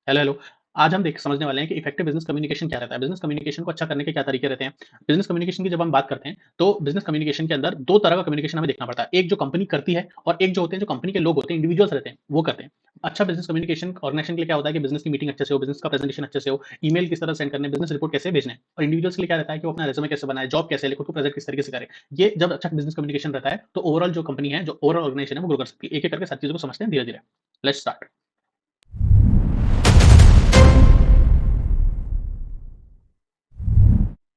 Hello, hello. आज हम देख समझने वाले हैं कि इफेक्टिव बिज़नेस कम्युनिकेशन क्या रहता है? बिज़नेस कम्युनिकेशन को अच्छा करने के क्या तरीके रहते हैं? बिज़नेस कम्युनिकेशन की जब हम बात करते हैं, तो बिज़नेस कम्युनिकेशन के अंदर 2 तरह का कम्युनिकेशन हमें देखना पड़ता है। एक जो कंपनी करती है और एक जो होते हैं, जो कंपनी के लोग होते हैं, इंडिविजुअल्स रहते हैं, वो करते हैं। अच्छा बिज़नेस कम्युनिकेशन ऑर्गेनाइजेशन के लिए क्या होता है कि बिज़नेस की मीटिंग अच्छे से हो, बिज़नेस का प्रेजेंटेशन अच्छे से हो, ईमेल किस तरह सेंड करने हैं, बिज़नेस रिपोर्ट कैसे भेजना है और इंडिविजुअल्स के लिए क्या रहता है कि वो अपना रिज़्यूमे कैसे बनाए, जॉब कैसे ले, खुद को प्रेज़ेंट किस तरीके से करे। ये जब अच्छा बिज़नेस कम्युनिकेशन रहता है, तो ओवरऑल जो कंपनी है, जो ओवरऑल ऑर्गेनाइजेशन है, वो ग्रो कर सकती है। एक-एक करके सारी चीज़ों को समझते हैं धीरे-धीरे। Let's start.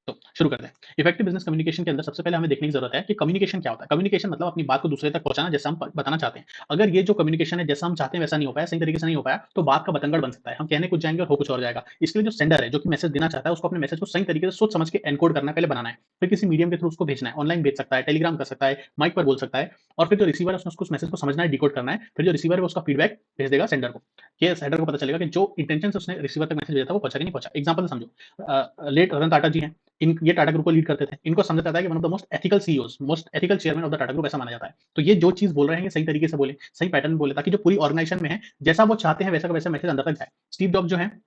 तो शुरू करते हैं। इफेक्टिव बिज़नेस कम्युनिकेशन के अंदर सबसे पहले हमें देखने की ज़रूरत है कि कम्युनिकेशन क्या होता है? कम्युनिकेशन मतलब अपनी बात को दूसरे तक पहुँचाना जैसा हम प बताना चाहते हैं। अगर ये जो कम्युनिकेशन है जैसा हम चाहते हैं वैसा नहीं हो पाया, सही तरीके से नहीं हो पाया, तो बात का बतंगड़ बन सकता है। हम कहने कुछ जाएँगे और हो कुछ और जाएगा। इसके लिए जो सेंडर है, जो कि मैसेज देना चाहता है, उसको अपने मैसेज को सही तरीके से सोच समझ के एनकोड करना है, पहले बनाना है। फिर किसी मीडियम के थ्रू उसको भेजना है। ऑनलाइन भेज सकता है, टेलीग्राम कर सकता है, माइक पर बोल सकता है और फिर जो रिसीवर है उसने उसको उस मैसेज को समझना है, डिकोड करना है। फिर जो रिसीवर है वो उसका फीडबैक भेज देगा सेंडर को। ये सेंडर को पता चलेगा कि जो इंटेंशन से उसने रिसीवर तक मैसेज भेजा था वो पहुँचा कि नहीं पहुँचा। एग्ज़ाम्पल से समझो लेट रतन टाटा जी हैं। इन ये टाटा ग्रुप को लीड करते थे। इनको समझा जाता है कि one of the most ethical CEOs, most ethical chairman of the Tata group ऐसा माना जाता है। तो ये जो चीज़ बोल रहे हैं ये सही तरीके से बोले, सही पैटर्न में बोले ताकि जो पूरी ऑर्गेनाइजेशन में है, जैसा वो चाहते हैं वैसा का वैसा मैसेज अंदर तक जाए। स्टीव जॉब्स जो हैं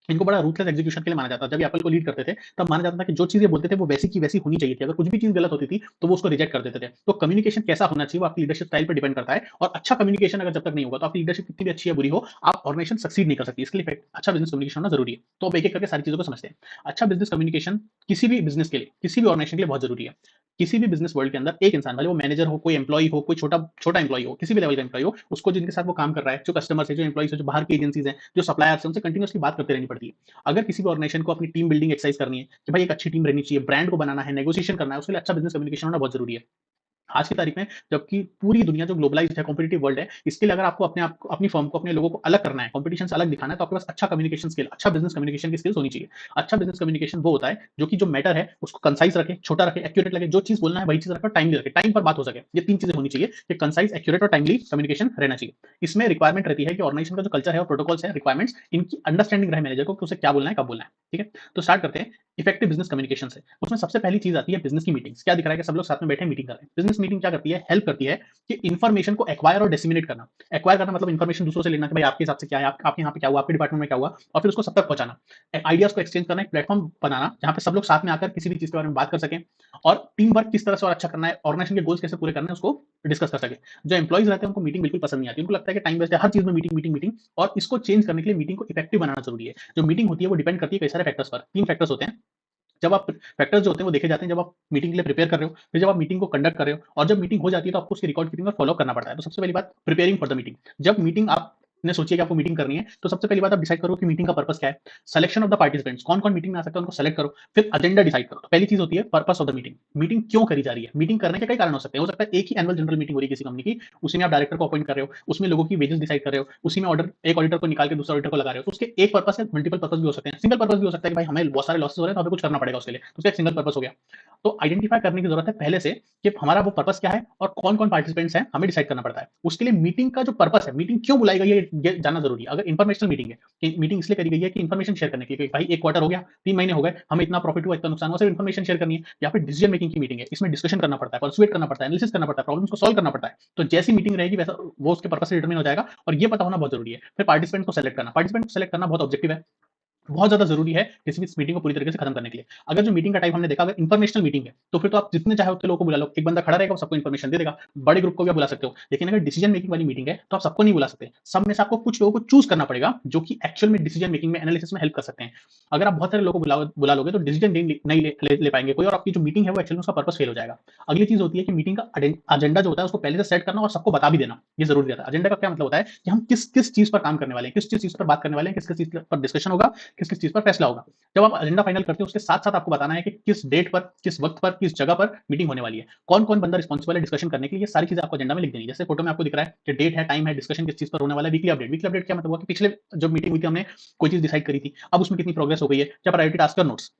इनको बड़ा रूथलेस एग्जीक्यूशन के लिए माना जाता है। जब ये एप्पल को लीड करते थे, तब माना जाता था कि जो चीज़ ये बोलते थे वो वैसी की वैसी होनी चाहिए थी। अगर कुछ भी चीज़ गलत होती थी, तो वो उसको रिजेक्ट कर देते थे। तो कम्युनिकेशन कैसा होना चाहिए वो आपकी लीडरशिप स्टाइल पे डिपेंड करता है और अच्छा कम्युनिकेशन अगर जब तक नहीं होगा, तो आपकी लीडरशिप कितनी भी अच्छी या बुरी हो, आप ऑर्गेनाइजेशन सक्सीड नहीं कर सकती। इसके लिए अच्छा बिज़नेस कम्युनिकेशन होना ज़रूरी है। तो अब एक-एक करके सारी चीज़ों को समझते हैं। अच्छा बिज़नेस कम्युनिकेशन किसी भी बिज़नेस के लिए, किसी भी ऑर्गेनाइजेशन के लिए बहुत ज़रूरी है। किसी भी बिज़नेस वर्ल्ड के अंदर एक इंसान भले वो मैनेजर हो, कोई एम्प्लॉयी हो, कोई छोटा छोटा एम्प्लॉयी हो, किसी भी लेवल का एम्प्लॉयी हो, उसको जिनके साथ वो काम कर रहा है, जो कस्टमर्स है, जो एम्प्लॉइज़ है, जो बाहर की एजेंसीज़ हैं, जो सप्लायर्स हैं, उनसे कंटीन्यूअसली बात करते रहनी पड़ती है। अगर किसी भी ऑर्गेनाइजेशन को अपनी टीम बिल्डिंग एक्सरसाइज करनी है कि भाई एक अच्छी टीम रहनी चाहिए, ब्रांड को बनाना है, नेगोशिएशन करना है, उसके लिए अच्छा बिज़नेस कम्युनिकेशन होना बहुत ज़रूरी है। आज की तारीख में जबकि पूरी दुनिया जो ग्लोबलाइज्ड है, कॉम्पिटिटिव वर्ल्ड है, इसके लिए अगर आपको अपनी फर्म को, अपने लोगों को अलग करना है, कॉम्पिटिशन से अलग दिखाना है, तो आपके पास अच्छा कम्युनिकेशन स्किल, अच्छा बिज़नेस कम्युनिकेशन की स्किल्स होनी चाहिए। अच्छा बिज़नेस कम्युनिकेशन वो होता है, जो कि जो मैटर है, उसको कंसाइज़ रखे, छोटा रखे, एक्यूरेट लगे, जो चीज़ बोलना है वही चीज़ रखे और टाइमली रखे, टाइम पर बात हो सके। ये 3 चीज़ें होनी चाहिए कि कंसाइज़, एक्यूरेट और टाइमली कम्युनिकेशन रहना चाहिए। इसमें रिक्वायरमेंट रहती है कि ऑर्गेनाइजेशन का जो कल्चर है और प्रोटोकॉल्स है, रिक्वायरमेंट्स, इनकी अंडरस्टैंडिंग रहे मैनेजर को कि उसे क्या बोलना है, कब बोलना है। ठीक है? तो स्टार्ट करते हैं इफेक्टिव बिज़नेस कम्युनिकेशन से। उसमें सबसे पहली चीज़ आती है बिज़नेस की मीटिंग्स। क्या दिख रहा है कि सब लोग साथ में बैठे मीटिंग कर रहे हैं। बिज़नेस मीटिंग क्या करती है? हेल्प करती है कि इन्फॉर्मेशन को एक्वायर और डिसेमिनेट करना। एक्वायर करना मतलब इन्फॉर्मेशन दूसरों से लेना कि भाई आपके हिसाब से क्या है, आपके यहाँ पे क्या हुआ, आपके डिपार्टमेंट में क्या हुआ और फिर उसको सब तक पहुँचाना। आइडियाज़ को एक्सचेंज करना, एक प्लेटफ़ॉर्म बनाना जहाँ पे सब लोग साथ में आकर किसी भी चीज़ के बारे में बात कर सकें और टीम वर्क किस तरह से और अच्छा करना है, ऑर्गेनाइजेशन के गोल्स कैसे पूरे करने हैं उसको डिस्कस कर सकें। जो एम्प्लॉइज़ रहते हैं उनको मीटिंग बिल्कुल पसंद नहीं आती। उनको लगता है कि टाइम वेस्ट है, हर चीज़ में मीटिंग, मीटिंग, मीटिंग और इसको चेंज करने के लिए मीटिंग को इफेक्टिव बनाना ज़रूरी है। जो मीटिंग होती है वो डिपेंड करती है कई सारे फैक्टर्स पर। 3 फैक्टर्स होते हैं। जब आप फैक्टर्स जो होते हैं वो देखे जाते हैं जब आप मीटिंग के लिए प्रिपेयर कर रहे हो, फिर जब आप मीटिंग को कंडक्ट कर रहे हो और जब मीटिंग हो जाती है तो आपको उसकी रिकॉर्ड कीपिंग और फॉलो करना पड़ता है। तो सबसे पहली बात प्रिपेयरिंग फॉर द मीटिंग। जब मीटिंग आपने सोची है कि आपको मीटिंग करनी है, तो सबसे पहली बात आप डिसाइड करो कि मीटिंग का पर्पस क्या है। सिलेक्शन ऑफ द पार्टिसिपेंट्स, कौन-कौन मीटिंग में आ सकता है उनको सेलेक्ट करो। फिर एजेंडा डिसाइड करो। तो पहली चीज़ होती है purpose of the meeting. Meeting क्यों करी जा रही है? मीटिंग करने के कई कारण हो सकते हैं। हो सकता है एक ही एनुअल जनरल मीटिंग हो रही है किसी कंपनी की, उसी में आप डायरेक्टर को अपॉइंट कर रहे हो, उसमें लोगों की वेजेस डिसाइड कर रहे हो, उसी में एक ऑडिटर को निकाल के दूसरे ऑडिटर को लगा रहे हो। तो उसके एक पर्पस है, मल्टीपल पर्पस भी हो सकते हैं। सिंगल पर्पस भी हो सकता है कि भाई हमें बहुत सारे लॉसेस हो रहे हैं तो हमें कुछ करना पड़ेगा उसके लिए। तो उसका एक सिंगल पर्पस हो गया। तो आइडेंटिफाई करने की जरूरत है पहले से कि हमारा वो पर्पस क्या है और कौन कौन पार्टिसिपेंट्स हैं, हमें डिसाइड करना पड़ता है। उसके लिए मीटिंग का जो पर्पस है, मीटिंग क्यों बुलाई गई है ये जानना जरूरी है। अगर इन्फॉर्मेशनल मीटिंग है कि मीटिंग इसलिए करी गई है कि इन्फॉर्मेशन शेयर करने के लिए कि भाई एक क्वार्टर हो गया, 3 महीने हो गए, हमें इतना प्रॉफिट हुआ, इतना नुकसान हुआ, सिर्फ इन्फॉर्मेशन शेयर करनी है। या फिर डिसीजन मेकिंग की मीटिंग है, इसमें डिस्कशन करना पड़ता है, परसुएट करना पड़ता है, एनालिसिस करना पड़ता है, प्रॉब्लम्स को सॉल्व करना पड़ता है। तो जैसी मीटिंग रहेगी वैसा वो उसके पर्पस से डिटरमिन हो जाएगा और ये पता होना बहुत जरूरी है। फिर पार्टिसिपेंट को सेलेक्ट करना, पार्टिसिपेंट को सेलेक्ट करना बहुत ऑब्जेक्टिव है, बहुत ज़्यादा ज़रूरी है किसी भी इस मीटिंग को पूरी तरीके से खत्म करने के लिए। अगर जो मीटिंग का टाइम हमने देखा अगर इन्फॉर्मेशनल मीटिंग है, तो फिर तो आप जितने चाहे उतने लोगों को बुला लो। एक बंदा खड़ा रहेगा, वो सबको इन्फॉर्मेशन दे देगा। बड़े ग्रुप को भी आप बुला सकते हो। लेकिन अगर डिसीजन मेकिंग वाली मीटिंग है, तो आप सबको नहीं बुला सकते। सब में से आपको कुछ लोगों को चूज़ करना पड़ेगा, जो कि एक्चुअल में डिसीजन मेकिंग में, एनालिसिस में हेल्प कर सकते हैं। अगर आप बहुत सारे लोगों को बुला लोगे, तो डिसीजन नहीं ले पाएँगे कोई और आपकी जो मीटिंग है, वो एक्चुअल में उसका पर्पस फेल हो जाएगा। अगली चीज़ होती है कि मीटिंग का एजेंडा जो होता है, उसको पहले से सेट करना और सबको बता भी देना। ये ज़रूरी रहता है। एजेंडा का क्या मतलब होता है कि हम किस चीज़ पर काम करने वाले हैं, किस चीज़ पर बात करने वाले हैं, किस-किस चीज़ पर डिस्कशन होगा, किस-किस चीज़ पर फैसला होगा। जब आप एजेंडा फाइनल करते हो उसके साथ-साथ आपको बताना है कि किस डेट पर, किस वक़्त पर, किस जगह पर मीटिंग होने वाली है। कौन-कौन बंदा रिस्पॉन्सिबल है डिस्कशन करने के लिए, ये सारी चीज़ें आपको एजेंडा में लिख देनी है। जैसे फोटो में आपको दिख रहा है कि डेट है, टाइम है, डिस्कशन किस चीज़ पर होने वाला है, वीकली अपडेट। वीकली अपडेट क्या मतलब हुआ कि पिछले जो मीटिंग हुई थी हमने कोई चीज़ डिसाइड करी थी, अब उसमें कितनी प्रोग्रेस हो गई है, क्या प्रायोरिटी टास्क और नोट्स।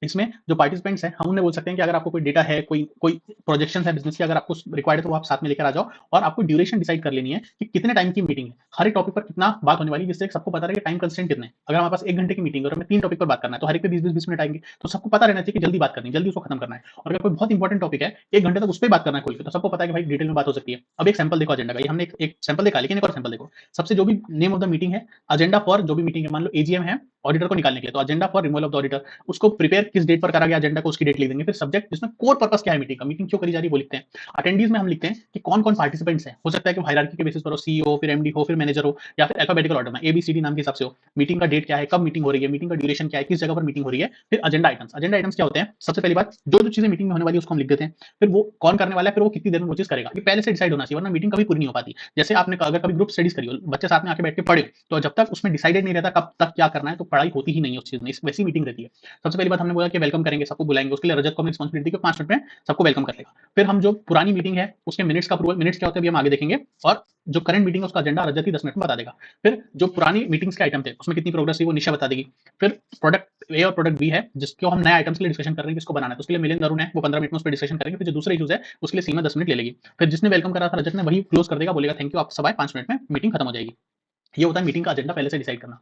इसमें जो पार्टिसिपेंट्स हैं, हम उन्हें बोल सकते हैं कि अगर आपको कोई डेटा है, कोई कोई प्रोजेक्शंस है बिज़नेस की, अगर आपको रिक्वायर्ड है तो वो आप साथ में लेकर आ जाओ और आपको ड्यूरेशन डिसाइड कर लेनी है कि कितने टाइम की मीटिंग है। हर एक टॉपिक पर कितना बात होने वाली है, जिससे सबको पता रहे कि टाइम कंस्ट्रेंट कितने हैं। अगर हमारे पास 1 घंटे की मीटिंग है और हमें 3 टॉपिक पर बात करना है, तो हर एक पे 20-20 मिनट आएँगे। तो सबको पता रहना चाहिए कि जल्दी बात करनी है, जल्दी उसको खत्म करना है। और अगर कोई बहुत इंपॉर्टेंट टॉपिक है, 1 घंटे तक उस पे ही बात करना है कोई, तो सबको पता है कि भाई डिटेल में बात हो सकती है। अब एक सैंपल देखो एजेंडा का, ये हमने एक सैंपल देखा, लेकिन एक और सैंपल देखो। सबसे जो भी नेम ऑफ द मीटिंग है, एजेंडा फॉर जो भी मीटिंग है, मान लो एजीएम है, ऑडिटर को निकालने के लिए, तो agenda for removal of the auditor, उसको प्रिपेयर किस डेट पर करा गया एजेंडा को, उसकी डेट लिख देंगे। फिर सब्जेक्ट जिसमें कोर पर्पस क्या है मीटिंग का, मीटिंग क्यों करी जा रही है वो लिखते हैं। अटेंडीज में हम लिखते हैं कि कौन कौन पार्टिसिपेंट्स हैं। हो सकता है कि हायरार्की के बेसिस पर हो, सीईओ, फिर एमडी हो, फिर मैनेजर हो, या फिर अल्फाबेटिकल ऑर्डर में एबीसीडी नाम के हिसाब से हो। मीटिंग का डेट क्या है, कब मीटिंग हो रही है, मीटिंग का ड्यूरेशन क्या है, किस जगह पर मीटिंग हो रही है। फिर एजेंडा आइटम्स, एजेंडा आइटम्स क्या होते हैं, सबसे पहली बात जो जो चीजें मीटिंग में होने वाली है उसको हम लिख देते हैं। फिर वो कौन करने वाला है, फिर वो कितनी देर में वो चीज करेगा, ये पहले से डिसाइड होना चाहिए, वरना मीटिंग कभी पूरी नहीं हो पाती। जैसे आपने अगर कभी ग्रुप स्टडीज करी हो, बच्चे साथ में आके बैठ के पढ़े, तो जब तक उसमें डिसाइडेड नहीं रहता कब तक क्या करना है, तो पढ़ाई होती ही नहीं है उस चीज में। वैसी मीटिंग रहती है। सबसे पहली बात हमने बोला कि वेलकम करेंगे, सबको बुलाएंगे, उसके लिए रजत को हमने रिस्पांसिबिलिटी की 5 मिनट में सबको वेलकम कर लेगा। फिर हम जो पुरानी मीटिंग है उसके मिनट्स का अप्रूवल, मिनट्स क्या होते हैं अभी हम आगे देखेंगे, और जो करंट मीटिंग है उसका एजेंडा रजत ही 10 मिनट में बता देगा। फिर जो पुरानी मीटिंग्स के आइटम थे उसमें कितनी प्रोग्रेस हुई वो निशा बता देगी। फिर प्रोडक्ट ए और प्रोडक्ट बी है जिसको हम नए आइटम्स के लिए डिस्कशन कर रहे हैं, किसको बनाना है, तो उसके लिए मिलिंद अरुण है, वो 15 मिनट में उस पर डिस्कशन करेंगे। फिर जो दूसरे इश्यूज है उसके लिए सीमा 10 मिनट ले लेगी। फिर जिसने वेलकम करा था रजत ने, वही क्लोज कर देगा, बोलेगा थैंक यू, आप सब आए, 5 मिनट में मीटिंग खत्म हो जाएगी। ये होता है मीटिंग का एजेंडा पहले से डिसाइड करना।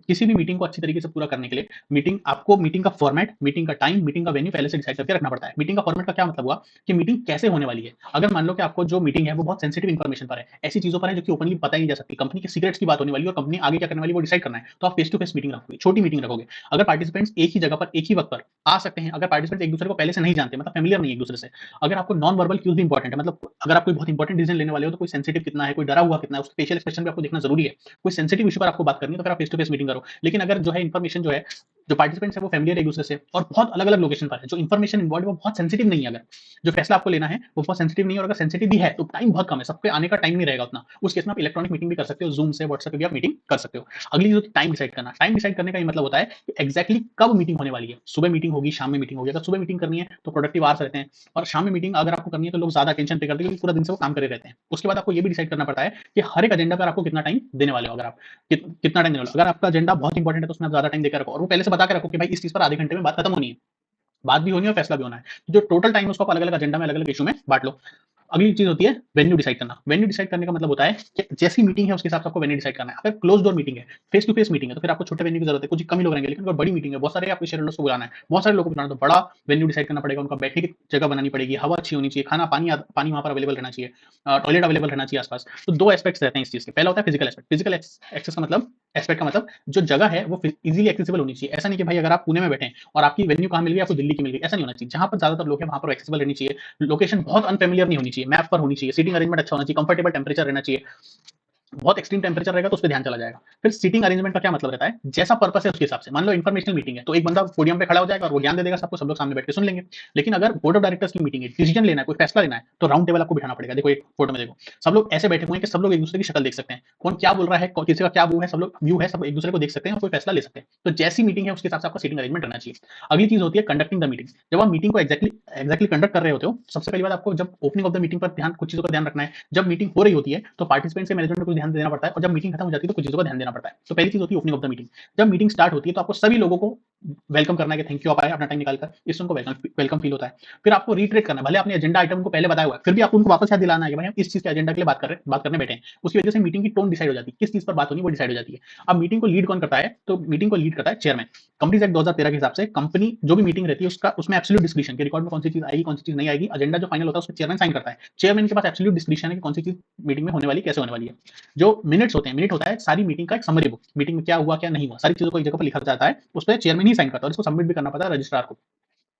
किसी भी मीटिंग को अच्छी तरीके से पूरा करने के लिए मीटिंग आपको मीटिंग का फॉर्मेट, मीटिंग का टाइम, मीटिंग का वेन्यू पहले से डिसाइड करके रखना पड़ता है। मीटिंग का फॉर्मेट का क्या मतलब हुआ कि मीटिंग कैसे होने वाली है। अगर मान लो कि आपको जो मीटिंग है वो बहुत सेंसिटिव इन्फॉर्मेशन पर है, ऐसी चीजों पर है जो कि ओपनली पता ही नहीं जा सकती, कंपनी के सीक्रेट्स की बात होने वाली है और कंपनी आगे क्या करने वाली है वो डिसाइड करना है, तो आप फेस टू फेस मीटिंग रखोगे, छोटी मीटिंग रखोगे। अगर पार्टिसिपेंट्स एक ही जगह पर एक ही वक्त पर आ सकते हैं, अगर पार्टिसिपेंट्स एक दूसरे को पहले से नहीं जानते, मतलब फेमिलियर नहीं है एक दूसरे से, अगर आपको नॉन वर्बल क्यूज भी इंपॉर्टेंट है, मतलब अगर आप कोई बहुत इंपॉर्टेंट डिसीजन लेने वाले हो, तो कोई सेंसिटिव कितना है, कोई डरा हुआ कितना है, उसके फेशियल एक्सप्रेशन भी आपको देखना जरूरी है। कोई सेंसिटिव इशू पर आपको बात करनी है तो फिर आप फेस टू फेस मीटिंग करो। लेकिन अगर जो है इन्फॉर्मेशन जो है, जो पार्टिसिपेंट्स है वो फैमिलियर एक दूसरे से और बहुत अलग अलग लोकेशन पर है, जो इन्फॉर्मेशन इन्वॉल्व है वो बहुत सेंसिटिव नहीं है, अगर जो फैसला आपको लेना है वो बहुत सेंसिटिव नहीं है, और अगर सेंसिटिव भी है तो टाइम बहुत कम है, सब पे आने का टाइम नहीं रहेगा उतना, उस केस में आप इलेक्ट्रॉनिक मीटिंग भी कर सकते हो, जूम से, व्हाट्सएप पे भी आप मीटिंग कर सकते हो। अगली जो टाइम डिसाइड करना, टाइम डिसाइड करने का ये मतलब होता है कि एक्जैक्टली कब मीटिंग होने वाली है। सुबह मीटिंग होगी, शाम में मीटिंग होगी। अगर सुबह मीटिंग करनी है तो प्रोडक्टिव आवर्स रहते हैं, और शाम में मीटिंग अगर आपको करनी है तो लोग ज्यादा अटेंशन पे करते हैं क्योंकि पूरा दिन से वो काम करे रहते हैं। उसके बाद आपको ये भी डिसाइड करना पड़ता है कि हर एक एजेंडा पर आपको कितना टाइम देने वाले हो। अगर आप कितना टाइम देने वाले हो, अगर आपका एजेंडा बहुत इंपॉर्टेंट है तो उसमें आप ज्यादा टाइम देकर रखो, और वो पहले से बता के रखो कि भाई इस चीज पर आधे घंटे में बात खत्म होनी है, बात भी होनी है और फैसला भी होना है। तो जो टोटल टाइम है उसको आप अलग अलग एजेंडा में, अलग अलग इशू में बांट लो। अगली चीज होती है वेन्यू डिसाइड करना। वेन्यू डिसाइड करने का मतलब होता है कि जैसी मीटिंग है उसके हिसाब से आपको वेन्यू डिसाइड करना है। अगर क्लोज डोर मीटिंग है, फेस टू फेस मीटिंग है, तो फिर आपको छोटे वेन्यू की जरूरत है, कुछ कम ही लोग रहेंगे। लेकिन अगर बड़ी मीटिंग है, बहुत सारे आपके शेयर होल्डर्स को बुलाना है, बहुत सारे लोगों को बुलाना है, तो बड़ा वेन्यू डिसाइड करना पड़ेगा। उनका बैठने की जगह बनानी पड़ेगी, हवा अच्छी होनी चाहिए, खाना पानी पानी वहां पर अवेलेबल रहना चाहिए, टॉयलेट अवेलेबल रहना चाहिए आसपास। तो दो एस्पेक्ट्स रहते हैं इस चीज के। पहला होता है फिजिकल एस्पेक्ट। फिजिकल एक्सेस का मतलब, एस्पेक्ट का मतलब जो जगह है वो इजीली एक्सेसिबल होनी चाहिए। ऐसा नहीं कि भाई अगर आप पुणे में बैठे हैं और आपकी वेन्यू कहाँ मिल गई, आपको दिल्ली की मिल गई, ऐसा नहीं होना चाहिए। जहां पर ज्यादातर लोग हैं वहां पर एक्सेसिबल रहनी चाहिए। लोकेशन बहुत अनफेमिलियर नहीं होनी चाहिए, मैप पर होनी चाहिए, सीटिंग अरेंजमेंट अच्छा होना चाहिए, कंफर्टेबल टेंपरेचर रहना चाहिए। बहुत एक्सट्रीम टेंपरेचर रहेगा तो उस पे ध्यान चला जाएगा। फिर सीटिंग अरेंजमेंट का क्या मतलब रहता है, जैसा पर्पस है उसके हिसाब से। मान लो इन्फॉर्मेशनल मीटिंग है तो एक बंदा पोडियम पे खड़ा हो जाएगा और वो ज्ञान दे देगा सबको, सब लोग सामने बैठ के सुन लेंगे। लेकिन अगर बोर्ड ऑफ डायरेक्टर्स की मीटिंग है, डिसीजन लेना है, कोई फैसला लेना है, तो राउंड टेबल आपको बिठाना पड़ेगा। देखो एक फोटो में देखो, सब लोग ऐसे बैठे हुए हैं कि सब लोग एक दूसरे की शक्ल देख सकते हैं, कौन क्या बोल रहा है, किसी का क्या व्यू है, सब एक दूसरे को देख सकते हैं और कोई फैसला ले सकते हैं। तो जैसी मीटिंग है उसके हिसाब से आपका सीटिंग अरेंजमेंट रहना चाहिए। अगली चीज होती है कंडक्टिंग द मीटिंग। जब आप मीटिंग को एक्जैक्टली कंडक्ट कर रहे होते हो, सबसे पहली बात आपको जब ओपनिंग ऑफ द मीटिंग पर ध्यान, कुछ चीजों का ध्यान रखना है। जब मीटिंग हो रही होती है तो पार्टिसिपेंट से मैनेजमेंट को कुछ ध्यान देना पड़ता है, और जब मीटिंग खत्म हो जाती है तो कुछ चीजों का ध्यान देना पड़ता है। तो पहली चीज होती है ओपनिंग ऑफ द मीटिंग। जब मीटिंग स्टार्ट होती है तो आपको सभी लोगों को वेलकम करना है कि थैंक यू आप आए अपना टाइम निकालकर, इससे उनको वेलकम फील होता है। फिर आपको रिट्रेट करना है, भले आपने एजेंडा आइटम को पहले बताया हुआ है, फिर भी आपको उनको वापस याद दिलाना है कि भाई हम इस चीज के एजेंडा के लिए बात करने बैठे हैं। उसकी वजह से मीटिंग की टोन डिसाइड हो जाती है, किस चीज पर बात होनी वो डिसाइड हो जाती है। अब मीटिंग को लीड कौन करता है, तो मीटिंग को लीड करता है चेयरमैन। कंपनीज एक्ट 2013 के हिसाब से कंपनी जो भी मीटिंग रहती है उसका, उसमें एब्सोल्यूट डिस्क्रिप्शन के रिकॉर्ड में कौन सी चीज आएगी, कौन सी चीज नहीं आएगी, एजेंडा जो फाइनल होता है उसमें चेयरमैन साइन करता है। चेयरमैन के पास एब्सोल्यूट डिस्क्रिप्शन है कि कौन सी चीज मीटिंग में होने वाली, कैसे होने वाली है। जो मिनट्स होते हैं, मिनट होता है सारी मीटिंग का एक समरी बुक, मीटिंग में क्या हुआ क्या नहीं हुआ, सारी चीजों को एक जगह पर लिखा जाता है, उस पर चेयरमैन ही साइन करता है और इसको सबमिट भी करना पड़ता है रजिस्ट्रार को।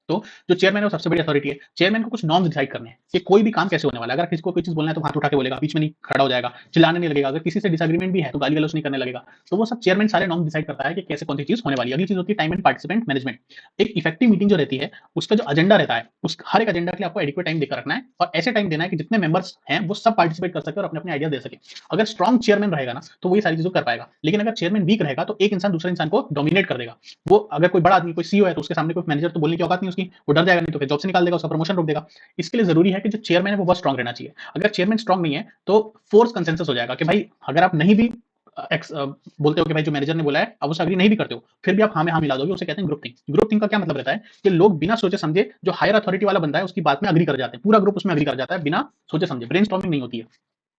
तो जो चेयरमैन है वो सबसे बड़ी अथॉरिटी है। चेयरमैन को कुछ नॉर्म्स डिसाइड करने हैं कि कोई भी काम कैसे होने वाला है। अगर किसी को कोई चीज बोलना है तो हाथ उठा के बोलेगा, बीच में नहीं खड़ा हो जाएगा, चिल्लाने नहीं लगेगा। अगर किसी से डिसएग्रीमेंट भी है तो गाली गलौज नहीं करने लगेगा। तो वो सब चेयरमैन सारे नॉर्म डिसाइड करता है कि कैसे कौन सी चीज होने वाली है। अगली चीज होती है टाइम एंड पार्टिसिपेंट मैनेजमेंट। एक इफेक्टिव मीटिंग जो रहती है उसका जो एजेंडा रहता है, उस हर एक एजेंडा के लिए आपको एडिक्वेट टाइम देकर रखना है, और ऐसे टाइम देना है कि जितने मेंबर्स हैं वो सब पार्टिसिपेट कर सके और अपने अपने आइडिया दे सके। अगर स्ट्रॉन्ग चेयरमैन रहेगा ना तो वही सारी चीजों कर पाएगा। लेकिन अगर चेयरमैन वीक रहेगा तो एक इंसान दूसरे इंसान को डोमिनेट कर देगा। वो अगर कोई बड़ा आदमी, कोई सीईओ है, तो उसके सामने कोई मैनेजर तो बोलने की औकात नहीं उसकी, वो डर जाएगा, नहीं तो फिर जॉब से निकाल देगा, उसका प्रमोशन रोक देगा। इसके लिए जरूरी है कि जो चेयरमैन है वो बहुत स्ट्रांग रहना चाहिए। अगर चेयरमैन स्ट्रांग नहीं है तो फोर्स कंसेंसस हो जाएगा कि भाई अगर आप नहीं भी बोलते हो कि भाई जो मैनेजर ने बोला है, आप उससे एग्री नहीं भी करते हो, फिर भी आप हाँ में हाँ मिला दोगे, उसे कहते हैं ग्रुप थिंक। ग्रुप थिंक का क्या मतलब रहता है कि लोग बिना सोचे समझे जो हायर अथॉरिटी वाला बंदा है उसकी बात में एग्री कर जाते हैं, पूरा ग्रुप उसमें एग्री कर जाता है बिना सोचे समझे, ब्रेनस्टॉर्मिंग नहीं होती है।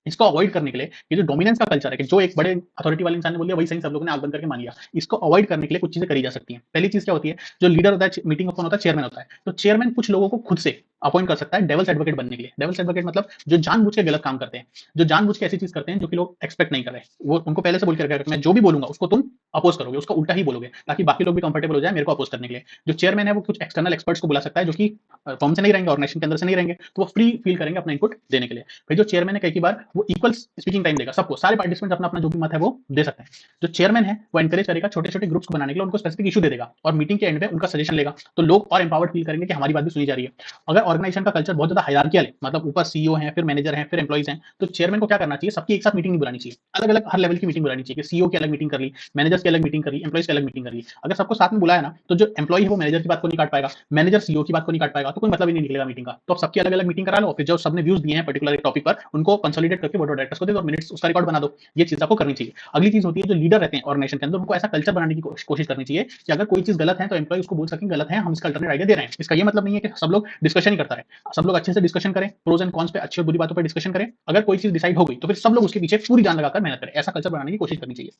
इसको अवॉइड करने के लिए ये जो डोमिनेंस का कल्चर है कि जो एक बड़े अथॉरिटी वाले इंसान ने बोल दिया वही सही, सब लोगों ने आंख बंद करके मान लिया, इसको अवॉइड करने के लिए कुछ चीजें करी जा सकती हैं। पहली चीज क्या होती है, जो लीडर होता है मीटिंग का कौन होता है, चेयरमैन होता है। तो चेयरमैन कुछ लोगों को खुद से अपॉइंट कर सकता है डेवल्स एडवोकेट बनने के लिए। डेवल्स एडवोकेट मतलब जो जानबूझ के गलत काम करते हैं, जो जानबूझ के ऐसी चीज करते हैं जो कि लोग एक्सपेक्ट नहीं कर रहे, वो उनको पहले से बोल के रखा है कि मैं जो भी बोलूंगा उसको तुम अपोज करोगे, उसका उल्टा ही बोलोगे, ताकि बाकी लोग भी कंफर्टेबल हो जाए मेरे को अपोज करने के लिए। जो चेयरमैन है वो कुछ एक्सटर्नल एक्सपर्ट्स को बुला सकता है जो कि फॉर्म से नहीं रहेंगे, ऑर्गेनाइजेशन के अंदर से नहीं रहेंगे, तो वो फ्री फील करेंगे अपना इनपुट देने के लिए। फिर जो चेयरमैन है कई बार वो इक्वल स्पीकिंग टाइम देगा सबको, सारे पार्टिसिपेंट अपना अपना जो भी मत है वो दे सकते हैं। जो चेयरमैन है वो एनकरेज करेगा छोटे छोटे ग्रुप्स को बनाने के लिए, उनको स्पेसिफिक इशू दे देगा और मीटिंग के एंड में उनका सजेशन लेगा, तो लोग और एम्पावर्ड फील करेंगे कि हमारी बात भी सुनी जा रही है। अगर ऑर्गेनाइजेशन का कल्चर बहुत ज्यादा हायरार्कियल है, मतलब ऊपर सीईओ है, फिर मैनेजर है, फिर एम्प्लॉइज हैं, तो चेयरमैन को क्या करना चाहिए, सबकी एक साथ मीटिंग नहीं बुलानी चाहिए, अलग अलग हर लेवल की मीटिंग बुलानी चाहिए कि सीईओ की अलग मीटिंग कर ली, मैनेजर्स की अलग मीटिंग कर ली, एम्प्लॉइज की अलग मीटिंग कर ली। अगर सबको साथ में बुलाया ना, तो जो एम्प्लॉय है वो मैनेजर की बात को नहीं काट पाएगा, मैनेजर सीईओ की बात को नहीं काट पाएगा, तो कोई मतलब ही नहीं निकलेगा मीटिंग का। तो आप सबकी अलग अलग मीटिंग करा लो, फिर जो सबने व्यूज दिए हैं पर्टिकुलर एक टॉपिक पर उनको कंसोलिडेट करके बोर्ड ऑफ डायरेक्टर्स को दे दो, मिनट्स उसका रिकॉर्ड बना दो। ये चीज आपको करनी चाहिए। अगली चीज होती है जो लीडर रहते हैं ऑर्गेनाइजेशन के अंदर, उनको ऐसा कल्चर बनाने की कोशिश करनी चाहिए कि अगर कोई चीज गलत है तो एम्प्लॉय उसको बोल सकें गलत है, हम इसका अल्टरनेट आइडिया दे रहे हैं। इसका ये मतलब नहीं है कि सब लोग डिस्कशन ही करता रहे, सब लोग अच्छे से डिस्कशन करें, प्रोज एंड कॉन्स पे, अच्छी और बुरी बातों पर डिस्कशन करें। अगर कोई चीज डिसाइड हो गई तो फिर सब लोग उसके पीछे पूरी जान लगाकर मेहनत करें, ऐसा कल्चर बनाने की कोशिश करनी चाहिए।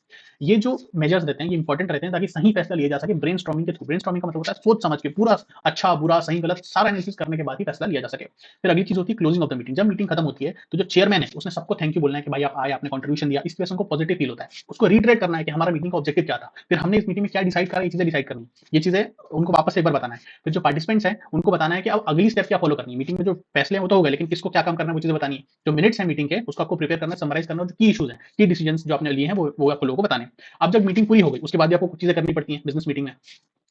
ये जो मेजर्स रहते हैं ये इंपॉर्टेंट रहते हैं ताकि सही फैसला लिया जा सके ब्रेन स्टॉर्मिंग के थ्रू। ब्रेन स्टॉर्मिंग का मतलब होता है सोच समझ के पूरा अच्छा बुरा सही गलत सारा एनालिसिस करने के बाद ही फैसला लिया जा सके। फिर अगली चीज होती है क्लोजिंग ऑफ द मीटिंग। जब मीटिंग खत्म होती है तो जो चेयरमैन है उसने सबको थैंक यू बोलना है कि भाई आप आए, आपने कंट्रीब्यूशन दिया, इस वजह से उनको पॉजिटिव फील होता है। उसको रीट्रेट करना है कि हमारा मीटिंग का ऑब्जेक्टिव क्या था, फिर हमने इस मीटिंग में क्या डिसाइड करा, ये चीजें डिसाइड करनी, ये चीजें उनको वापस से एक बार बताना है। फिर जो पार्टिसिपेंट्स हैं उनको बताना है कि अब अगली स्टेप क्या फॉलो करनी है। मीटिंग में जो फैसले हैं वो तो हो गए, लेकिन किसको क्या काम करना है वो चीजें बतानी है। जो मिनट्स हैं मीटिंग के उसको आपको प्रिपेयर करना है, समराइज करना है, जो की इश्यूज हैं, की डिसीजंस जो आपने लिए हैं वो आपको लोगों को बताने हैं। अब जब मीटिंग पूरी हो गई उसके बाद भी आपको कुछ चीजें करनी पड़ती हैं बिजनेस मीटिंग में।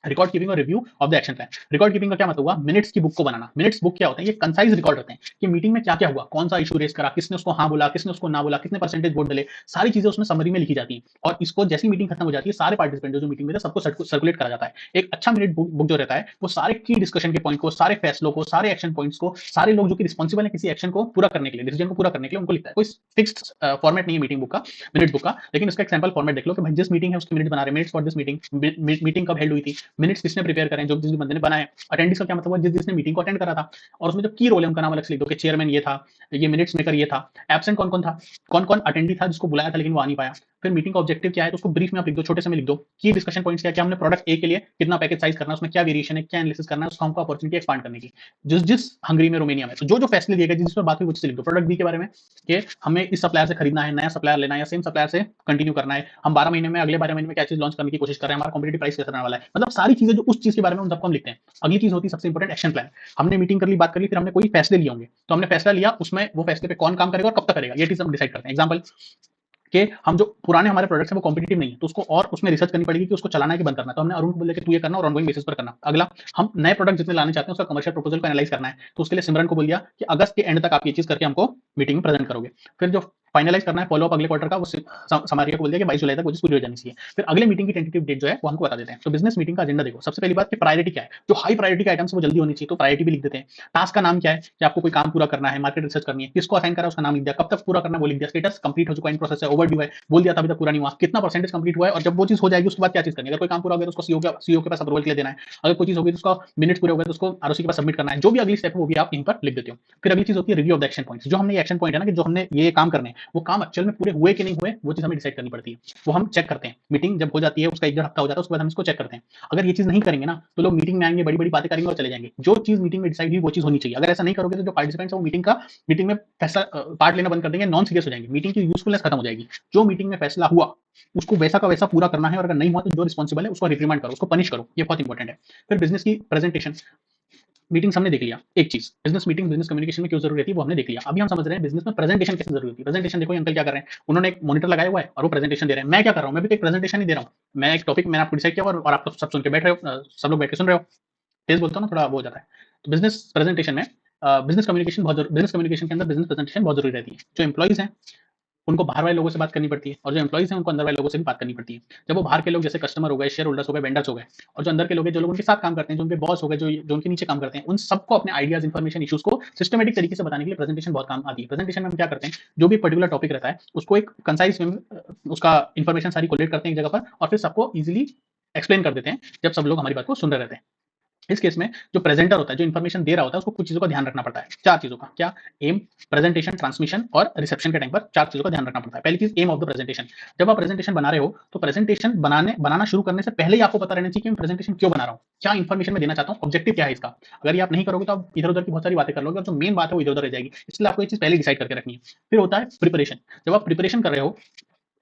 रिकॉर्ड कीपिंग और review of the action plan. Record keeping का क्या मतलब हुआ, मिनट्स की बुक को बनाना। मिनट्स बुक क्या होते हैं, ये कंसाइज रिकॉर्ड होते हैं कि मीटिंग में क्या क्या हुआ, कौन सा इशू रेस करा, किसने उसको हाँ बोला, किसने उसको ना बोला, कितने परसेंटेज वोट डले, सारी चीजें उसमें समरी में लिखी जाती हैं। और इसको जैसी मीटिंग खत्म हो जाती है सारे पार्टिसिपेंट जो मीटिंग में थे सबको सर्कुलेट करा जाता है। एक अच्छा मिनट बुक जो रहता है वो सारे की डिस्कशन के पॉइंट को, सारे फैसलों को, सारे एक्शन पॉइंट्स को, सारे लोग जो कि रिस्पॉन्सिबल है किसी एक्शन को पूरा करने के लिए, डिसीजन को पूरा करने के लिए, उनको लिखता है। कोई फिक्स्ड फॉर्मेट नहीं है मीटिंग बुक का, मिनट बुक का, लेकिन इसका एक सैंपल फॉर्मेट देख लो कि भाई जिस मीटिंग है उसकी मिनट बना रहे, minutes for this meeting, meeting कब हेल्ड हुई थी, मिनट्स किसने प्रिपेयर करें, जो जिस बंदे ने बनाए। अटेंडेंस का क्या मतलब हुआ, जिसने मीटिंग को अटेंड करा था। और उसमें जो की रोल है उनका नाम अलग से लिख दो कि चेयरमैन ये था, ये मिनट्स मेकर ये था, एब्सेंट कौन कौन था, कौन कौन अटेंडी था जिसको बुलाया था लेकिन वो आ नहीं पाया। फिर मीटिंग का ऑब्जेक्टिव क्या है तो उसको ब्रीफ में आप लिख दो, छोटे से में लिख दो। की डिस्कशन पॉइंट्स क्या, हमने प्रोडक्ट ए के लिए कितना पैकेज साइज करना है, उसमें क्या वेरिएशन है, क्या एनालिसिस करना है, उसको हमको अपॉर्चुनिटी एक्सपांड करने की, जिस जिस हंगरी में, रोमानिया में, तो जो जो फैसले दिए गए जिस पर बात हुई वो चीज लिख दो। प्रोडक्ट बी के बारे में कि हमें इस सप्लायर से खरीदना है, नया सप्लायर लेना है या सेम सप्लायर से कंटिन्यू करना है, हम 12 महीने में, अगले 12 महीने में क्या चीज लॉन्च करने की कोशिश कर रहे हैं, हमारा कॉम्पिटिटिव प्राइस कैसा रहने वाला है, मतलब सारी चीजें जो उस चीज के बारे में उन सबको हम लिखते हैं। अगली चीज होती है सबसे इंपॉर्टेंट एक्शन प्लान। हमने मीटिंग कर ली, बात कर ली, फिर हमने कोई फैसले लिए होंगे, तो हमने फैसला लिया उसमें वो फैसले पे कौन काम करेगा और कब तक करेगा, ये चीज हम डिसाइड करते हैं। एग्जांपल कि हम जो पुराने हमारे प्रोडक्ट्स हैं वो कॉम्पिटिटिव नहीं है, तो उसको और उसमें रिसर्च करनी पड़ेगी कि उसको चलाना है कि बंद करना है। तो हमने अरुण को बोला कि तू ये करना और ऑनगोइंग बेसिस पर करना। अगला, हम नए प्रोडक्ट जितने लाने चाहते हैं उसका कमर्शियल प्रपोजल को एनालाइज करना है, तो उसके लिए सिमरन को बोल दिया कि अगस्त के एंड तक आप ये चीज करके हमको मीटिंग में प्रेजेंट करोगे। फिर जो फाइनलाइज करना है फॉलो अप अगले क्वार्टर का, वो समारिया को बोल दिया कि 22 जुलाई तक वो चीज पूरी हो जानी चाहिए। फिर अगले मीटिंग की टेंटेटिव डेट जो है वो हमको बता देते हैं। तो बिजनेस मीटिंग का एजेंडा देखो, सबसे पहली बात कि प्रायोरिटी क्या है, जो हाई प्रायोरिटी के आइटम्स वो जल्दी होनी चाहिए तो प्रायोरिटी भी लिख देते हैं। टास्क का नाम क्या है कि आपको कोई काम पूरा करना है, मार्केट रिसर्च करनी है, किसको असाइन करा उसका नाम लिख दिया, कब तक पूरा करना है वो लिख दिया, स्टेटस कंप्लीट हो चुका है, इन प्रोसेस है, ओवरड्यू है, बोल दिया था अभी तक पूरा नहीं हुआ, कितना परसेंटेज कंप्लीट हुआ है, और जब वो चीज हो जाएगी उसके बाद क्या चीज करनी है। अगर कोई काम पूरा हो गया तो उसको सीईओ के पास अप्रूवल के लिए देना है, अगर कोई चीज होगी तो उसका मिनट्स पूरे हो गए तो उसको आरओसी के पास सबमिट करना है। जो भी अगली स्टेप है वो भी आप यहीं पर लिख देते हो। फिर अगली चीज होती है review of the action points. जो हमने ये एक्शन पॉइंट है ना कि जो हमने ये काम करने हैं वो काम एक्चुअल में पूरे हुए कि नहीं हुए वो चीज हमें डिसाइड करनी पड़ती है। वो हम चेक करते हैं, मीटिंग जब हो जाती है उसका 1 डेढ़ हफ्ता हो जाता है उसके बाद हम इसको चेक करते हैं। अगर ये चीज नहीं करेंगे ना तो लोग मीटिंग में आएंगे, बड़ी बड़ी बातें करेंगे और चले जाएंगे। जो चीज मीटिंग में डिसाइड हुई वो चीज होनी चाहिए। अगर ऐसा नहीं करोगे तो जो पार्टिसिपेंट्स है वो मीटिंग में फैसला पार्ट लेना बंद कर देंगे, नॉन सीरियस हो जाएंगे, मीटिंग की यूजफुलनेस खत्म हो जाएगी। जो मीटिंग में फैसला हुआ उसको वैसा का वैसा पूरा करना है, और अगर नहीं हुआ तो जो रिस्पॉन्सिबल है उसको रिप्रीमेंट करो, उसको पनिश करो, ये बहुत इंपॉर्टेंट है। फिर बिजनेस की प्रेजेंटेशन। मीटिंग्स हमने देख लिया, एक चीज बिजनेस मीटिंग बिजनेस कम्युनिकेशन में क्यों जरूरी रहती है वो हमने देख लिया। अभी हम समझ रहे हैं बिजनेस में प्रेजेंटेशन कैसे जरूरी होती है। प्रेजेंटेशन देखो ये अंकल क्या कर रहे हैं, उन्होंने एक मॉनिटर लगाया हुआ है और वो प्रेजेंटेशन दे रहे हैं। मैं क्या कर रहा हूँ, मैं भी तो एक प्रेजेंटेशन ही दे रहा हूँ। मैं एक टॉपिक मैंने आपको डिसाइड किया और आप सब सुन के बैठ रहे हो, सब लोग बैठ के सुन रहे हो। तेज बोलता हूँ ना थोड़ा वो हो जाता है। तो बिजनेस प्रेजेंटेशन में बिजनेस कम्युनिकेशन के अंदर बिजनेस प्रेजेंटेशन बहुत जरूरी रहती है। जो एम्प्लॉइज हैं उनको बाहर वाले लोगों से बात करनी पड़ती है और जो एम्प्लॉइज़ हैं उनको अंदर वाले लोगों से भी बात करनी पड़ती है। जब वो बाहर के लोग जैसे कस्टमर हो गए, शेयर होल्डर्स हो गए, वेंडर्स हो गए और जो अंदर के लोग हैं, जो लोग उनके साथ काम करते हैं, जो उनके बॉस हो गए, जो उनके नीचे काम करते हैं, उन सबको अपने आइडियाज़, इन्फॉर्मेशन, इश्यूज़ को सिस्टमैटिक तरीके से बताने के लिए प्रेजेंटेशन बहुत काम आती है। प्रेजेंटेशन में हम क्या करते हैं, जो भी पर्टिकुलर टॉपिक रहता है, उसको एक कंसाइज़ में उसका इन्फॉर्मेशन सारी कोलेक्ट करते हैं एक जगह पर और फिर सबको ईज़िली एक्सप्लेन कर देते हैं, जब सब लोग हमारी बात को सुन रहे रहते हैं। इस केस में जो प्रेजेंटर होता है, जो इन्फॉर्मेशन दे रहा होता है, उसको कुछ चीज़ों का ध्यान रखना पड़ता है। 4 चीज़ों का, क्या? एम, प्रेजेंटेशन, ट्रांसमिशन और रिसेप्शन के टाइम पर 4 चीज़ों का ध्यान रखना पड़ता है। पहली चीज़ एम ऑफ द प्रेजेंटेशन। जब आप प्रेजेंटेशन बना रहे हो, तो प्रेजेंटेशन बनाना शुरू करने से पहले ही आपको पता रहना चाहिए कि मैं प्रेजेंटेशन क्यों बना रहा हूँ? क्या इन्फॉर्मेशन मैं देना चाहता हूँ? ऑब्जेक्टिव क्या है इसका? अगर ये आप नहीं करोगे तो आप इधर-उधर की बहुत सारी बातें कर लोगे और जो मेन बात है वो इधर-उधर रह जाएगी। इसलिए आपको ये चीज़ पहले डिसाइड करके रखनी है। फिर होता है प्रिपरेशन। जब आप प्रिपरेशन कर रहे हो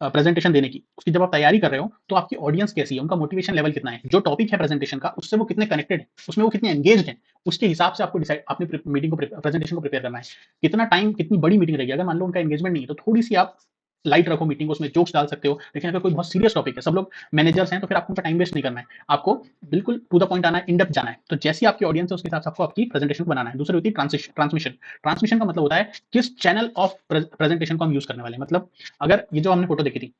प्रेजेंटेशन देने की, उसकी जब आप तैयारी कर रहे हो, तो आपकी ऑडियंस कैसी है, उनका मोटिवेशन लेवल कितना है, जो टॉपिक है प्रेजेंटेशन का, उससे वो कितने कनेक्टेड हैं, उसमें वो कितने एंगेज्ड हैं, उसके हिसाब से आपको डिसाइड अपनी मीटिंग को प्रेजेंटेशन को प्रिपेयर करना है। कितना टाइम, कितनी बड़ी मीटिंग रहेगी, अगर मान लो उनका एंगेजमेंट नहीं है, तो थोड़ी-सी आप लाइट रखो मीटिंग को, उसमें जोक्स डाल सकते हो, लेकिन अगर कोई बहुत सीरियस टॉपिक है, सब लोग मैनेजर्स हैं, तो फिर आपको उनका टाइम वेस्ट नहीं करना है। आपको बिल्कुल टू द पॉइंट आना है, इन डेप्थ जाना है। तो जैसी आपकी ऑडियंस है, उसके हिसाब से आपको आपकी प्रेजेंटेशन को बनाना है। दूसरी होती है ट्रांसमिशन। ट्रांसमिशन का मतलब होता है किस चैनल ऑफ प्रेजेंटेशन को हम यूज करने वाले हैं। मतलब अगर ये जो हमने फोटो देखी थी,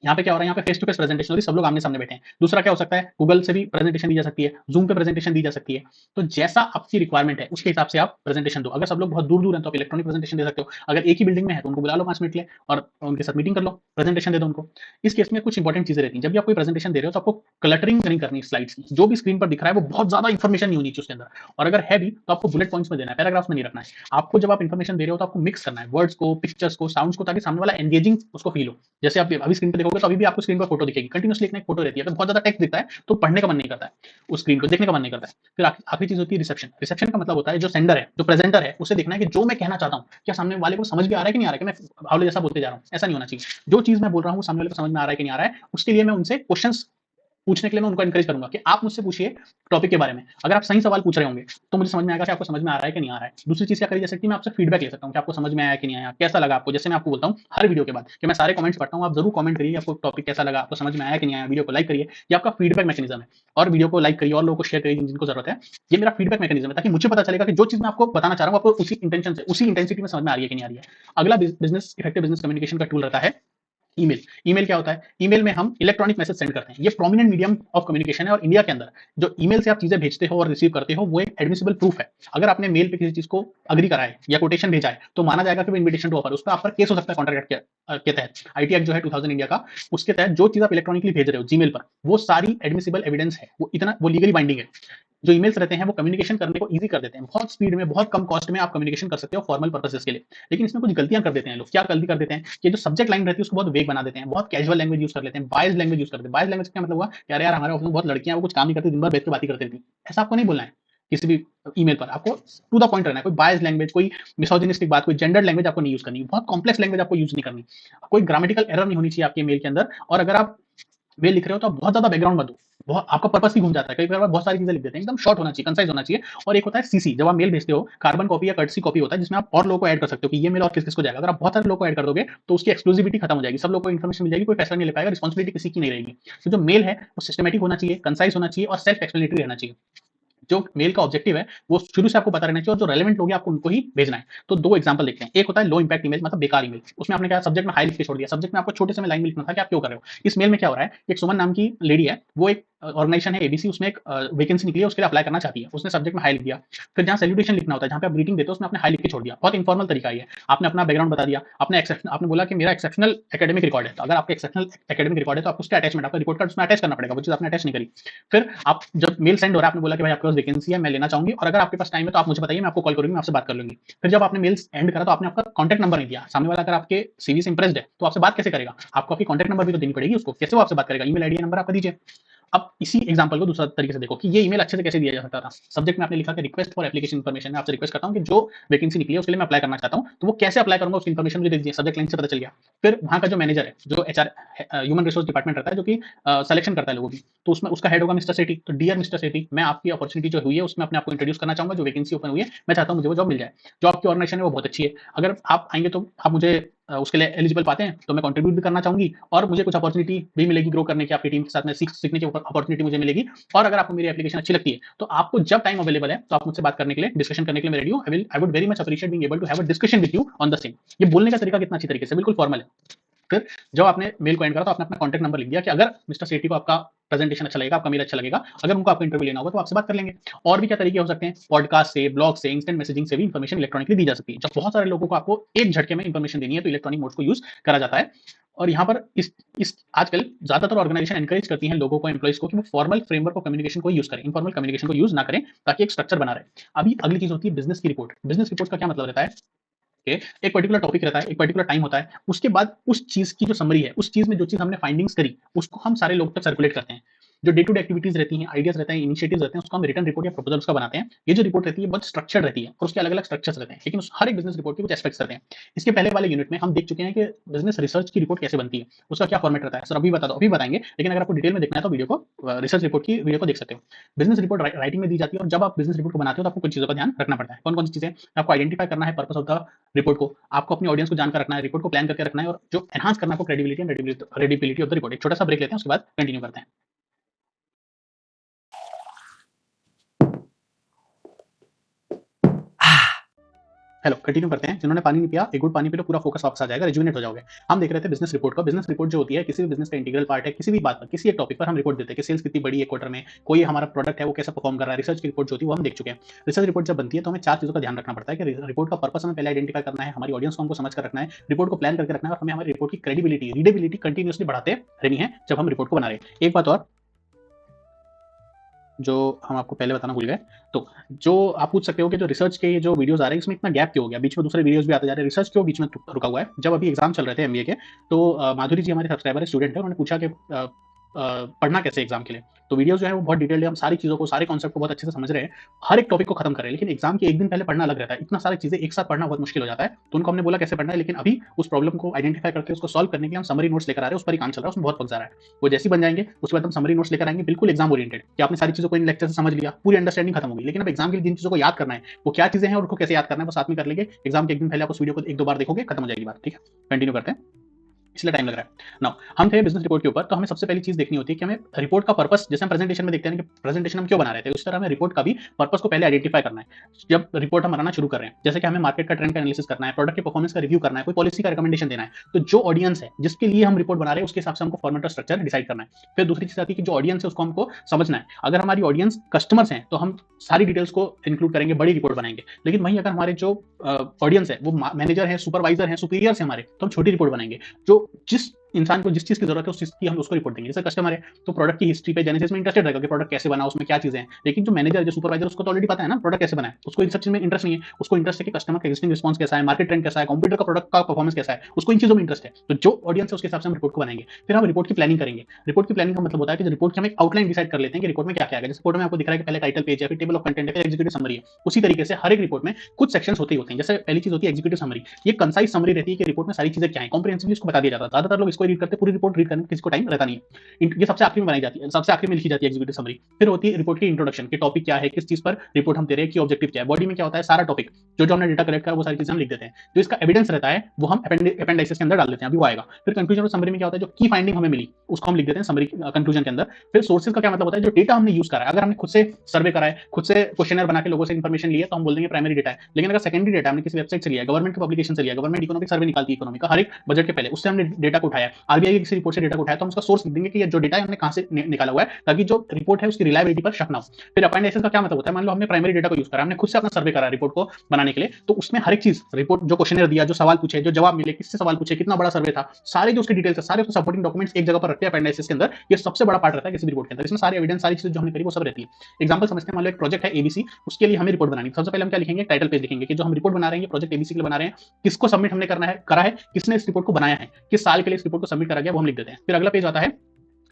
यहाँ पे क्या हो रहा है, यहाँ पे फेस टू फेस प्रेजेंटेशन हो रही है, सब लोग आमने-सामने बैठे हैं। दूसरा क्या हो सकता है, गूगल से भी प्रेजेंटेशन दी जा सकती है, ज़ूम पे प्रेजेंटेशन दी जा सकती है। तो जैसा आपकी रिक्वायरमेंट है, उसके हिसाब से आप प्रेजेंटेशन दो। अगर सब लोग बहुत दूर-दूर हैं, तो आप इलेक्ट्रॉनिक प्रेजेंटेशन दे सकते हो। अगर एक ही बिल्डिंग में है, तो उनको बुला लो 5 मिनट के लिए और उनके साथ मीटिंग कर लो, प्रेजेंटेशन दे दो उनको। इस केस में कुछ इंपॉर्टेंट चीज़ें रहती हैं। जब भी आप कोई प्रेजेंटेशन दे रहे हो, तो आपको क्लटरिंग नहीं करनी स्लाइड्स की। जो भी स्क्रीन पर दिख रहा है, वो बहुत ज़्यादा इन्फॉर्मेशन नहीं होनी चाहिए उसके अंदर और अगर है भी, तो आपको बुलेट पॉइंट्स में देना है, पैराग्राफ्स में नहीं रखना है। आपको जब आप इन्फॉर्मेशन दे रहे हो, तो आपको मिक्स करना है वर्ड्स को, पिक्चर्स को, साउंड्स को, ताकि सामने वाला एंगेजिंग उसको फील हो। जैसे आप अभी स्क्रीन पे देखोगे तो अभी भी आपको स्क्रीन पर फोटो दिखेगी, कंटिन्यूअसली एक ना एक फोटो रहती है। अगर बहुत ज़्यादा टेक्स्ट दिखता है तो पढ़ने का मन नहीं करता है, उस स्क्रीन को देखने का मन नहीं करता है। फिर आखिरी चीज़ होती है रिसेप्शन। रिसेप्शन का मतलब होता है जो सेंडर है, जो प्रेजेंटर है, उसे देखना है कि जो मैं कहना चाहता हूँ, क्या सामने वाले को समझ में आ रहा है कि नहीं आ रहा है, कि मैं बावले जैसा बोलते जा रहा हूँ, ऐसा नहीं होना चाहिए। जो चीज़ मैं बोल रहा हूँ वो सामने वाले को समझ में आ रहा है कि नहीं आ रहा है, उसके लिए मैं उनसे क्वेश्चंस पूछने के लिए मैं उनको एनकरेज करूँगा कि आप मुझसे पूछिए टॉपिक के बारे में। अगर आप सही सवाल पूछ रहे होंगे, तो मुझे समझ में आएगा कि आपको समझ में आ रहा है कि नहीं आ रहा है। दूसरी चीज़ क्या करी जा सकती है, मैं आपसे फीडबैक ले सकता हूँ कि आपको समझ में आया कि नहीं आया, कैसा लगा आपको? जैसे मैं आपको बोलता हूँ हर वीडियो के बाद कि मैं सारे कमेंट्स पढ़ता हूँ, आप ज़रूर कमेंट करिए, आपको टॉपिक कैसा लगा, आपको समझ में आया कि नहीं आया, वीडियो को लाइक करिए। ये आपका फीडबैक मैकेनिज़्म है और वीडियो को लाइक करिए और लोगों को शेयर करिए जिनको ज़रूरत है। ये मेरा फीडबैक मैकेनिज़्म है, ताकि मुझे पता चलेगा कि जो चीज़ मैं आपको बताना चाह रहा हूँ, आपको उसी इंटेंशन से, उसी इंटेंसिटी में समझ में आ रही है कि नहीं आ रही है। अगला बिज़नेस इफेक्टिव बिज़नेस कम्युनिकेशन का टूल रहता है ईमेल। ईमेल क्या होता है? ईमेल में हम इलेक्ट्रॉनिक मैसेज सेंड करते हैं। ये प्रोमिनेंट मीडियम ऑफ कम्युनिकेशन है और इंडिया के अंदर जो ईमेल से आप चीज़ें भेजते हो और रिसीव करते हो, वो एक एडमिसिबल प्रूफ है। अगर आपने मेल पे किसी चीज़ को एग्री करा है या कोटेशन भेजा है, तो माना जाएगा कि वो इन्विटेशन टू ऑफर, उस पे आप पर केस हो सकता है कॉन्ट्रैक्ट के तहत। आईटी एक्ट जो है 2000 इंडिया का, उसके तहत जो चीज़ आप इलेक्ट्रॉनिकली भेज रहे हो जीमेल पर, वो सारी एडमिसिबल एविडेंस है। वो लीगली बाइंडिंग है। जो ईमेल्स रहते हैं वो कम्युनिकेशन करने को ईज़ी कर देते हैं। बहुत स्पीड में, बहुत कम कॉस्ट में आप कम्युनिकेशन कर सकते हो फॉर्मल पर्पसेस के लिए। लेकिन इसमें कुछ गलतियाँ कर देते हैं लोग। क्या गलती कर देते हैं कि जो सब्जेक्ट लाइन रहती है उसको बहुत वेग बना देते हैं। बहुत कैजुअल लैंग्वेज यूज़ कर लेते हैं, बायस्ड लैंग्वेज यूज़ कर देते हैं। बायस्ड लैंग्वेज का क्या मतलब हुआ कि अरे यार हमारे ऑफिस में बहुत लड़कियाँ हैं, वो कुछ काम नहीं करती, दिन भर बैठ के बातें करती रहती हैं। ऐसा आपको नहीं बोलना है किसी भी ईमेल पर। आपको टू द पॉइंट रहना है। कोई बायस्ड लैंग्वेज, कोई मिसोजिनिस्टिक बात, कोई जेंडर्ड लैंग्वेज आपको नहीं यूज़ करनी है। बहुत कॉम्प्लेक्स लैंग्वेज आपको यूज़ नहीं करनी। कोई ग्रामेटिकल एरर नहीं होनी चाहिए आपके मेल के अंदर और अगर आप मेल लिख रहे हो तो आप बहुत ज़्यादा बैकग्राउंड मत दो। बहुत आपका पर्पस ही घूम जाता है। कई बार बहुत सारी चीज़ें लिख देते हैं। एकदम शॉर्ट होना चाहिए, कंसाइज़ होना चाहिए और एक होता है सीसी। जब आप मेल भेजते हो, कार्बन कॉपी या कर्टसी कॉपी होता है जिसमें आप और लोगों को ऐड कर सकते हो कि ये मेल और किस-किस को जाएगा। अगर आप बहुत सारे लोगों को ऐड कर दोगे तो उसकी एक्सक्लूसिविटी खत्म हो जाएगी। सब लोगों को इन्फॉर्मेशन मिल जाएगी, कोई फैसला नहीं ले पाएगा, रिस्पांसिबिलिटी किसी की नहीं रहेगी। तो जो मेल है वो सिस्टमैटिक होना चाहिए, कंसाइज़ होना चाहिए और सेल्फ एक्सप्लेनेटरी रहना चाहिए। जो मेल का ऑब्जेक्टिव है, वो शुरू से आपको पता रहना चाहिए और जो रेलेवेंट लोग हैं आपको उनको ही भेजना है। तो 2 एग्जांपल देखते हैं। एक होता है लो इम्पैक्ट ईमेल, मतलब बेकार ईमेल। उसमें आपने क्या सब्जेक्ट में हाई लिख के छोड़ दिया। सब्जेक्ट में आपको छोटे से में लाइन में लिखना था कि आप क्यों कर रहे हो। इस मेल में क्या हो रहा है, एक सुमन नाम की लेडी है, वो एक ऑर्गेनाइजेशन है एबीसी, उसमें एक वैकेंसी निकली है, उसके लिए अप्लाई करना चाहती है। उसने सब्जेक्ट में हाई लिख दिया। फिर जहाँ सैल्यूटेशन लिखना होता है, जहाँ पे आप ग्रीटिंग देते हो, उसमें आपने हाई लिख के छोड़ दिया। बहुत इन्फॉर्मल तरीका है ये। आपने अपना बैकग्राउंड बता दिया, आपने बोला कि मेरा एक्सेप्शनल एकेडमिक रिकॉर्ड है। तो अगर आपका एक्सेप्शनल एकेडमिक रिकॉर्ड है तो आपको उसका अटैचमेंट, आपका रिपोर्ट कार्ड उसमें अटैच करना पड़ेगा, वो चीज़ आपने अटैच नहीं करी। फिर आप जब मेल सेंड हो रहा है, आपने बोला कि भाई आपके पास वैकेंसी है, मैं लेना चाहूँगी और अगर आपके पास टाइम है तो आप मुझे बताइए, मैं आपको कॉल करूँगी, मैं आपसे बात कर लूँगी। फिर जब आपने मेल्स एंड करा तो आपने आपका कॉन्टैक्ट नंबर नहीं दिया। सामने वाला अगर आपके सीवी से इंप्रेस्ड है, तो आपसे बात कैसे करेगा? आपको आपकी कॉन्टैक्ट नंबर भी तो देनी पड़ेगी उसको, कैसे वो आपसे बात करेगा? ईमेल आईडी या नंबर आपका दीजिए। अब इसी एग्जांपल को दूसरा तरीके से देखो कि ये ईमेल अच्छे से कैसे दिया जा सकता था। सब्जेक्ट में आपने लिखा कि रिक्वेस्ट फॉर एप्लीकेशन इन्फॉर्मेशन, मैं आपसे रिक्वेस्ट करता हूँ कि जो वैकेंसी निकली है उसके लिए मैं अप्लाई करना चाहता हूँ। तो वो कैसे अप्लाई करूँगा उसकी इन्फॉर्मेशन मुझे दे दीजिए, सब्जेक्ट लाइन से पता चल गया। फिर वहाँ का जो मैनेजर है, जो एचआर ह्यूमन रिसोर्स डिपार्टमेंट रहता है जो कि सिलेक्शन करता है लोगों की, तो उसमें उसका हेड होगा मिस्टर सेठी। तो डियर मिस्टर सेठी, मैं आपकी अपॉर्चुनिटी जो हुई है उसमें अपने आपको इंट्रोड्यूस करना चाहूँगा, जो वैकेंसी ओपन हुई है, मैं चाहता हूँ मुझे वो जॉब मिल जाए। जो आपकी ऑर्गेनाइजेशन है वो बहुत अच्छी है। अगर आप आएँगे तो आप मुझे उसके लिए एलिजिबल पाते हैं तो मैं कंट्रीब्यूट भी करना चाहूंगी और मुझे कुछ अपॉर्चुनिटी भी मिलेगी ग्रो करने की, आपकी टीम के साथ में सीखने की अपॉर्चुनिटी मुझे मिलेगी। और अगर आपको मेरी एप्लीकेशन अच्छी लगती है तो आपको जब टाइम अवेलेबल है तो आप मुझसे बात करने के लिए, डिस्कशन करने के लिए मैं रेडी हूँ। I would very much appreciate being able to have a discussion with you on the same. ये बोलने का तरीका कितना अच्छी तरीके से, बिल्कुल फॉर्मल है। फिर जब आपने मेल को एंड करा तो आपने अपना कॉन्टैक्ट नंबर लिख दिया कि अगर मिस्टर सेठी को आपका प्रेजेंटेशन अच्छा लगेगा, आपका मेल अच्छा लगेगा, अगर उनको आपका इंटरव्यू लेना होगा तो आपसे बात कर लेंगे। और भी क्या तरीके हो सकते हैं, पॉडकास्ट से, ब्लॉग से, इंस्टेंट मैसेजिंग से भी इंफॉर्मेशन इलेक्ट्रॉनिकली दी जा सकती है। जब बहुत सारे लोगों को आपको एक झटके में इंफॉर्मेशन देनी है तो इलेक्ट्रॉनिक मोड्स को यूज करा जाता है। और यहाँ पर इस आजकल ज्यादातर ऑर्गेनाइजेशन एनकरेज करती हैं लोगों को, एम्प्लॉइज को, कि वो फॉर्मल फ्रेमवर्क ऑफ कम्युनिकेशन को यूज करें, इनफॉर्मल कम्युनिकेशन को यूज ना करें, ताकि एक स्ट्रक्चर बना रहे। अभी अगली चीज होती है बिजनेस की रिपोर्ट। बिजनेस रिपोर्ट का क्या मतलब रहता है कि एक पर्टिकुलर टॉपिक रहता है, एक पर्टिकुलर टाइम होता है, उसके बाद उस चीज की जो समरी है, उस चीज में जो चीज हमने फाइंडिंग्स करी, उसको हम सारे लोग तक सर्कुलेट करते हैं। जो डे टू डे एक्टिविटीज रहती हैं, आइडियाज रहते हैं, इनिशिएटिव्स रहते हैं, उसको हम रिटर्न रिपोर्ट या प्रपोजल उसका बनाते हैं। ये जो रिपोर्ट रहती है बहुत स्ट्रक्चर्ड रहती है और उसके अलग अलग स्ट्रक्चर्स रहते हैं, लेकिन उस हर एक बिजनेस रिपोर्ट के कुछ एस्पेक्ट्स रहते हैं। इसके पहले वाले यूनिट में हम देख चुके हैं कि बिजनेस रिसर्च की रिपोर्ट कैसे बनती है, उसका क्या फॉर्मेट रहता है। सर अभी बता दो, अभी बताएंगे, लेकिन अगर आपको डिटेल में देखना है तो वीडियो को, रिसर्च रिपोर्ट की वीडियो को देख सकते हो। बिजनेस रिपोर्ट राइटिंग में दी जाती है और जब आप बिजनेस रिपोर्ट को बनाते हो तो आपको कुछ चीजों का ध्यान रखना पड़ता है। कौन कौन सी चीजें आपको आइडेंटिफाई करना है, पर्पस ऑफ द रिपोर्ट को आपको अपनी ऑडियंस को जानकर रखना है, रिपोर्ट को प्लान करके रखना है, और जो एनहांस करना है आपको credibility and readability of the report. एक छोटा सा ब्रेक लेते हैं, उसके बाद कंटिन्यू करते हैं। हेलो, कंटिन्यू करते हैं। जिन्होंने पानी नहीं पिया, एक घूंट पानी पी लो, पूरा फोकस वापस आ जाएगा, रिजुविनेट हो जाओगे। हम देख रहे थे बिजनेस रिपोर्ट को। बिजनेस रिपोर्ट जो होती है किसी भी बिजनेस का इंटीग्रल पार्ट है। किसी भी बात पर, किसी एक टॉपिक पर हम रिपोर्ट देते हैं कि सेल्स कितनी बड़ी है क्वार्टर में, कोई हमारा प्रोडक्ट है वो कैसा परफॉर्म कर रहा है। रिसर्च की रिपोर्ट जो होती है वो हम देख चुके हैं। रिसर्च रिपोर्ट जब बनती है तो हमें चार चीजों का ध्यान रखना पड़ता है कि रिपोर्ट का पर्पस हमें पहले आइडेंटिफाई करना है, हमारी ऑडियंस को हमको समझ कर रखना है, रिपोर्ट को प्लान करके रखना है, और हमें हमारी रिपोर्ट की क्रेडिबिलिटी, रीडेबिलिटी कंटिन्यूसली बढ़ाते रहनी है जब हम रिपोर्ट को बना रहे हैं। एक बात और जो हम आपको पहले बताना भूल गए, तो जो आप पूछ सकते हो कि जो रिसर्च के जो वीडियोस आ रहे हैं इसमें इतना गैप क्यों हो गया, बीच में दूसरे वीडियोस भी आते जा रहे हैं, रिसर्च क्यों बीच में रुका हुआ है। जब अभी एग्जाम चल रहे थे एमबीए के, तो माधुरी जी हमारे सब्सक्राइबर है, स्टूडेंट है, उन्होंने पूछा कि पढ़ना कैसे एग्जाम के लिए। तो वीडियोस जो है वो बहुत डिटेल्ड है, हम सारी चीजों को, सारे कॉन्सेप्ट को बहुत अच्छे से समझ रहे हैं, हर एक टॉपिक को खत्म कर रहे हैं। लेकिन एग्जाम के एक दिन पहले पढ़ना अलग रहता है, इतना सारी चीजें एक साथ पढ़ना बहुत मुश्किल हो जाता है। तो उनको हमने बोला कैसे पढ़ना है, लेकिन अभी उस प्रॉब्लम को आइडेंटिफाई करके उसको सॉल्व करने के लिए हम समरी नोट्स लेकर आ रहे हैं। उस पर ही काम चल रहा है, उसमें बहुत वक्त जा रहा है। वो जैसे ही बन जाएंगे उसके बाद हम समरी नोट्स लेकर आएंगे, बिल्कुल एग्जाम ओरिएंटेड, कि आपने सारी चीजों को इन लेक्चर से समझ लिया, पूरी अंडरस्टैंडिंग खत्म होगी। लेकिन अब एग्जाम के लिए जिन चीजों को याद करना है वो क्या चीजें हैं और उनको कैसे याद करना है वो साथ में कर लेंगे। एग्जाम के एक दिन पहले आप उस वीडियो को एक दो बार देखोगे, खत्म हो जाएगी बात। ठीक है, कंटिन्यू करते हैं, इसलिए टाइम लग रहा है। नाउ हम थे बिजनेस रिपोर्ट के ऊपर, तो हमें सबसे पहली चीज देखनी होती है कि हमें रिपोर्ट का पर्पस, जैसे हम प्रेजेंटेशन में देखते हैं कि प्रेजेंटेशन हम क्यों बना रहे थे, उस तरह हमें रिपोर्ट का भी पर्पस को पहले आइडेंटिफाई करना है जब रिपोर्ट हम बनाना शुरू कर रहे हैं। जैसे कि हमें मार्केट का ट्रेंड का एनालिसिस करना है, प्रोडक्ट के परफॉर्मेंस का रिव्यू करना है, कोई पॉलिसी का रिकमेंडेशन देना है। तो जो ऑडियंस है जिसके लिए हम रिपोर्ट बना रहे हैं उसके हिसाब से हमको फॉर्मेट और स्ट्रक्चर डिसाइड करना है। फिर दूसरी चीज आती है कि जो ऑडियंस है उसको हमको समझना है। अगर हमारी ऑडियंस कस्टमर्स हैं तो हम सारी डिटेल्स को इंक्लूड करेंगे, बड़ी रिपोर्ट बनाएंगे। लेकिन वहीं अगर हमारे जो ऑडियंस है वो मैनेजर है, सुपरवाइजर है, सुपीरियर्स है हमारे, तो हम छोटी रिपोर्ट बनाएंगे। जो जिस इंसान को जिस चीज की जरूरत है उस चीज की हम उसको रिपोर्ट देंगे। जैसे कस्टमर है तो प्रोडक्ट की हिस्ट्री पे, जेनेसिस में इंटरेस्टेड रहेगा कि प्रोडक्ट कैसे बना, उसमें क्या चीजें हैं। लेकिन जो मैनेजर, जो सुपरवाइजर, उसको तो ऑलरेडी पता है ना प्रोडक्ट कैसे बना है, उसको इन सब चीज में इंटरेस्ट नहीं है। उसको इंटरेस्ट है कि कस्टमर का एक्जिस्टिंग रिस्पॉन्स कैसा है, मार्केट ट्रेंड कैसा है, कंप्यूटर का प्रोडक्ट का परफॉर्मेंस कैसा है, उसको इन चीजों में इंटरेस्ट है। तो जो ऑडियंस है उसके हिसाब से हम रिपोर्ट को बनाएंगे। फिर हम रिपोर्ट की प्लानिंग करेंगे। रिपोर्ट की प्लानिंग का मतलब होता है कि रिपोर्ट की हम एक आउटलाइन डिसाइड कर लेते हैं कि रिपोर्ट में क्या क्या है। जैसे रिपोर्ट में आपको दिख रहा है कि पहले टाइटल पेज है, फिर टेबल ऑफ कंटेंट है, फिर एग्जीक्यूटिव समरी है। उसी तरीके से हर एक रिपोर्ट में कुछ सेक्शंस होते ही होते हैं। जैसे पहली चीज होती है एग्जीक्यूटिव समरी। ये कंसाइज समरी रहती है कि रिपोर्ट में सारी चीजें क्या है, कॉम्प्रिहेंसिवली इसको बता दिया जाता है। ज्यादातर लोग इसको रीड करते हैं, पूरी रिपोर्ट रीड करने किसी को टाइम रहता नहीं है। ये सबसे आखिरी में बनाई जाती है, सबसे आखिरी में लिखी जाती है एग्जीक्यूटिव समरी। फिर होती है रिपोर्ट की इंट्रोडक्शन, कि टॉपिक क्या है, किस चीज पर रिपोर्ट हम दे रहे हैं, कि ऑब्जेक्टिव क्या है। बॉडी में क्या होता है, सारा टॉपिक जो हमने डेटा कलेक्ट करा वो सारी चीजें हम लिख देते हैं। जो इसका एविडेंस रहता है वो हम अपेंडिक्स के अंदर डाल देते हैं, अभी वो आएगा। फिर कंक्लूजन और समरी में क्या होता है, जो की फाइंडिंग हमें मिली उसको हम लिख देते हैं समरी कंक्लूजन के अंदर। फिर सोर्सेज का क्या मतलब होता है, जो डेटा हमने यूज करा है। अगर हमने खुद से सर्वे करा है, खुद से क्वेश्चनर बना के लोगों से इन्फॉर्मेशन लिया तो हम बोल देंगे प्राइमरी डेटा है। लेकिन अगर सेकेंडरी डेटा हमने किसी वेबसाइट से लिया, गवर्नमेंट की पब्लिकेशन से लिया, गवर्नमेंट इकोनॉमिक सर्वे निकालती है इकोनॉमी का हर एक बजट के पहले, उससे हमने डेटा को उठाया, आरबीआई की किसी रिपोर्ट से डेटा को उठाया, तो हम उसका सोर्स लिख देंगे कि ये जो डेटा है हमने कहां से निकाला हुआ है, ताकि जो रिपोर्ट है उसकी रिलायबिलिटी पर शक ना हो। फिर अपेंडिसेस का क्या मतलब होता है, मान लो हमने प्राइमरी डेटा को यूज करा, हमने खुद से अपना सर्वे करा रिपोर्ट को बनाने के लिए, तो उसमें हर एक चीज, रिपोर्ट जो क्वेश्चनर दिया, जो सवाल पूछे, जो जवाब मिले, किससे सवाल पूछे, कितना बड़ा सर्वे था, सारे जो उसके डिटेल्स है, सारे उसके सपोर्टिंग डॉक्यूमेंट्स एक जगह पर रखते हैं अपेंडिसेस के अंदर। ये सबसे बड़ा पार्ट रहता है किसी भी रिपोर्ट के अंदर। इसमें सारे एविडेंस, सारी चीजें जो हमने करी वो सब रहती है। एग्जांपल समझते हैं, मान लो एक प्रोजेक्ट है एबीसी, उसके लिए हमें रिपोर्ट बनानी है। सबसे पहले हम क्या लिखेंगे, टाइटल पेज लिखेंगे कि जो हम रिपोर्ट बना रहे हैं प्रोजेक्ट एबीसी के लिए बना रहे हैं, किसको सबमिट हमने करा है, किसने इस रिपोर्ट को बनाया है, किस साल के लिए इस रिपोर्ट को सबमिट करा गया, वो हम लिख देते हैं। फिर अगला पेज आता है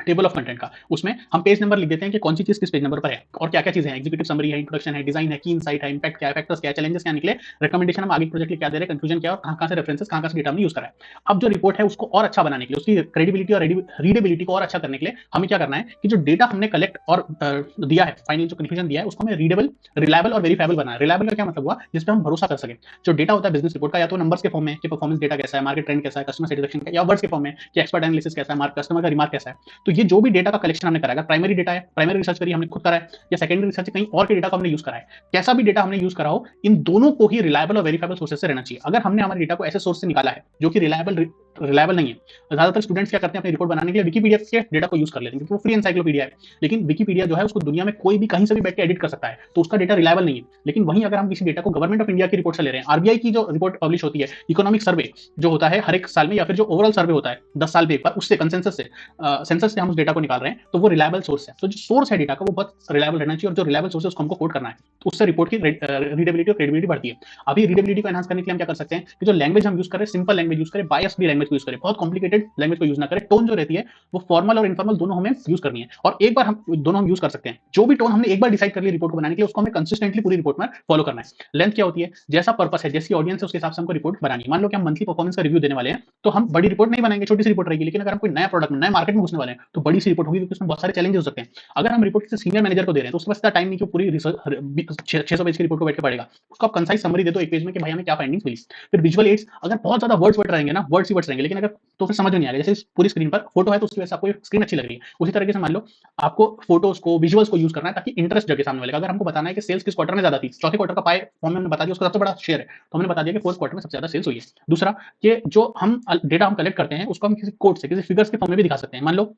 टेबल ऑफ कंटेंट का। उसमें हम पेज नंबर लिख देते हैं कि कौन सी चीज़ किस पेज नंबर पर है और क्या-क्या चीज़ें हैं, एग्जीक्यूटिव समरी है, इंट्रोडक्शन है, डिजाइन है, की इनसाइट है, इंपैक्ट क्या है, फैक्टर्स क्या है, चैलेंजेस क्या निकले, रिकमेंडेशन हम आगे प्रोजेक्ट के लिए क्या दे रहे हैं, कंक्लूजन क्या है और कहाँ-कहाँ से रेफरेंसेस, कहाँ-कहाँ से डेटा हमने यूज़ करा है। अब जो रिपोर्ट है उसको और अच्छा बनाने के लिए, उसकी क्रेडिबिलिटी और रीडेबिलिटी को और अच्छा करने के लिए हमें क्या करना है कि जो डेटा हमने कलेक्ट और दिया है, फाइनल जो कंक्लूजन दिया है, उसको हमें रीडेबल, रिलायबल और वेरीफाइबल बनाना है। रिलायबल का क्या मतलब हुआ? जिस पे हम भरोसा कर सकें। जो डेटा होता है बिजनेस रिपोर्ट का, या तो नंबर्स के फॉर्म में कि परफॉर्मेंस डेटा कैसा है, मार्केट ट्रेंड कैसा है, कस्टमर सेटिस्फेक्शन का, या वर्ड्स के फॉर्म में कि एक्सपर्ट एनालिसिस कैसा है, कस्टमर का रिमार्क कैसा है। तो ये जो भी डेटा का कलेक्शन हमने करा है, प्राइमरी डेटा है, प्राइमरी रिसर्च करी हमने खुद करा है, या सेकेंडरी रिसर्च कहीं और के डेटा को हमने यूज करा है, कैसा भी डेटा हमने यूज करा हो, इन दोनों को ही रिलायबल और वेरीफाइबल सोर्सेस से रहना चाहिए। अगर हमने हमारे डेटा को ऐसे सोर्स से निकाला है जो कि रिलायबल नहीं है, तो ज्यादातर स्टूडेंट्स क्या करते हैं अपनी रिपोर्ट बनाने के लिए विकीपीडिया के डेटा को यूज कर लेते हैं क्योंकि वो फ्री एनसाइक्लोपीडिया है। लेकिन विकीपीडिया जो है उसको दुनिया में कोई भी कहीं से भी बैठ के एडिट कर सकता है, तो उसका डेटा रिलायबल नहीं है। लेकिन वहीं अगर हम किसी डेटा को गवर्नमेंट ऑफ इंडिया की रिपोर्ट से ले रहे हैं, आरबीआई की जो रिपोर्ट पब्लिश होती है, इकोनॉमिक सर्वे जो होता है हर एक साल में, या फिर जो ओवरऑल सर्वे होता है 10 साल में एक बार, उससे कंसेंसस से सेंसस से हम उस डेटा को निकाल रहे हैं, तो वो रिलायबल सोर्स है। तो जो सोर्स है डेटा का वो बहुत रिलायबल रहना चाहिए, और जो रिलायबल सोर्स है उसको हमको कोट करना है, तो उससे रिपोर्ट की रीडेबिलिटी और क्रेडिबिलिटी बढ़ती है। अभी रीडेबिलिटी को एनहांस करने के लिए हम क्या कर सकते हैं कि जो लैंग्वेज हम यूज करें, सिंपल लैंग्वेज यूज करें, बायस फ्री लैंग्वेज को यूज करें, बहुत कॉम्प्लिकेटेड लैंग्वेज को यूज ना करें। टोन जो रहती है वो फॉर्मल और इनफॉर्मल दोनों हमें यूज करनी है, और एक बार हम दोनों हम यूज कर सकते हैं। जो भी टोन हमने एक बार डिसाइड कर लिया रिपोर्ट को बनाने के लिए, उसको हमें कंसिस्टेंटली पूरी रिपोर्ट में फॉलो करना है। लेंथ क्या होती है? जैसा पर्पस है, जैसी ऑडियंस है, उसके हिसाब से हमको रिपोर्ट बनानी है। मान लो कि हम मंथली परफॉर्मेंस का रिव्यू देने वाले हैं, तो हम बड़ी रिपोर्ट नहीं बनाएंगे, छोटी सी रिपोर्ट रहेगी। लेकिन अगर हम कोई नया प्रोडक्ट में, नए मार्केट में घुसने वाले हैं, तो बड़ी सी रिपोर्ट होगी, क्योंकि उसमें बहुत सारे चैलेंजेस हो सकते हैं। अगर हम रिपोर्ट किसी सीनियर मैनेजर को दे रहे हैं, तो उसके पास इतना टाइम नहीं कि वो पूरी रिसर्च 600 पेज की रिपोर्ट को बैठ के पढ़ेगा। उसको आप कंसाइज समरी दे दो एक पेज में कि भाई हमें क्या फाइंडिंग्स मिली। फिर विजुअल एड्स, अगर बहुत ज्यादा वर्ड्स वर्ड रहेंगे ना, वर्ड्स ही वर्ड्स रहेंगे, लेकिन अगर तो फिर समझ में नहीं आएगा। जैसे पूरी स्क्रीन पर फोटो है, तो उसकी वजह से आपको स्क्रीन अच्छी लग रही है। उसी तरीके से मान लो आपको फोटोज को, विजुअल्स को यूज करना है ताकि इंटरेस्ट जगे सामने वाले का। अगर हमको बताना है कि सेल्स किस क्वार्टर में ज्यादा थी, चौथे क्वार्टर का पाए फॉर्म में हमने बता दिया, उसका सबसे बड़ा शेयर है, तो हमने बता दिया कि फोर्थ क्वार्टर में सबसे ज्यादा सेल्स हुई है। दूसरा, कि जो हम डेटा हम कलेक्ट करते हैं उसको हम किसी कोड से, किसी फिगर्स के फॉर्म में भी दिखा सकते हैं। मान लो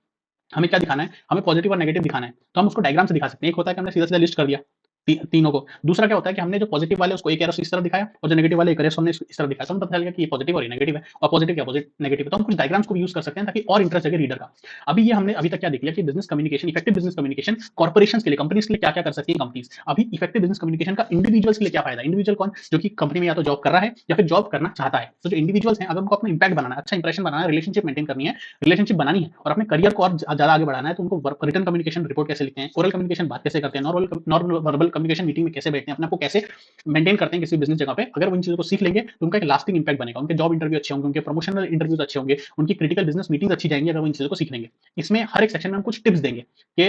हमें क्या दिखाना है, हमें पॉजिटिव और नेगेटिव दिखाना है, तो हम उसको डायग्राम से दिखा सकते हैं। एक होता है कि हमने सीधा-सीधा लिस्ट कर दिया तीनों को। दूसरा क्या होता है कि हमने जो पॉजिटिव वाले उसको एक एरो इस तरफ दिखाया, और जो नेगेटिव वाले एक एरो हमने इस तरफ दिखाया, तो हमें पता चल गया कि ये पॉजिटिव और ये नेगेटिव है, और पॉजिटिव क्या नेगेटिव है। तो हम कुछ डायग्राम्स को भी यूज कर सकते हैं ताकि और इंटरेस्ट जगे रीडर का। अभी ये हमने अभी तक क्या देख लिया कि business communication, effective business communication corporations के लिए, कंपनीज के लिए क्या-क्या कर सकती है कंपनीज। अभी इफेक्टिव बिजनेस कम्युनिकेशन का इंडिविजुअल्स के लिए क्या फायदा है? इंडिविजुअल कौन? जो कि कंपनी में या तो जॉब कर रहा है या फिर जॉब करना चाहता है। तो जो इंडिविजुअल्स हैं, अगर उनको अपना इंपैक्ट बनाना है, अच्छा इंप्रेशन बनाना है, रिलेशनशिप मेंटेन करनी है, रिलेशनशिप बनानी है और अपने करियर को और ज्यादा आगे बढ़ाना है, तो उनको रिटन कम्युनिकेशन रिपोर्ट कैसे लिखते हैं, ओरल कम्युनिकेशन बात कैसे करते हैं, नॉन वर्बल कम्युनिकेशन मीटिंग में कैसे बैठते हैं, अपने आप को कैसे मेंटेन करते हैं किसी बिजनेस जगह पे। अगर वो इन चीजों को सीख लेंगे तो उनका एक लास्टिंग इंपैक्ट बनेगा। उनके जॉब इंटरव्यू अच्छे होंगे, उनके प्रमोशनल इंटरव्यूज अच्छे होंगे, उनकी क्रिटिकल बिजनेस मीटिंग्स अच्छी जाएंगी अगर वो इन चीजों को सीख लेंगे। इसमें हर एक सेक्शन में हम कुछ टिप्स देंगे कि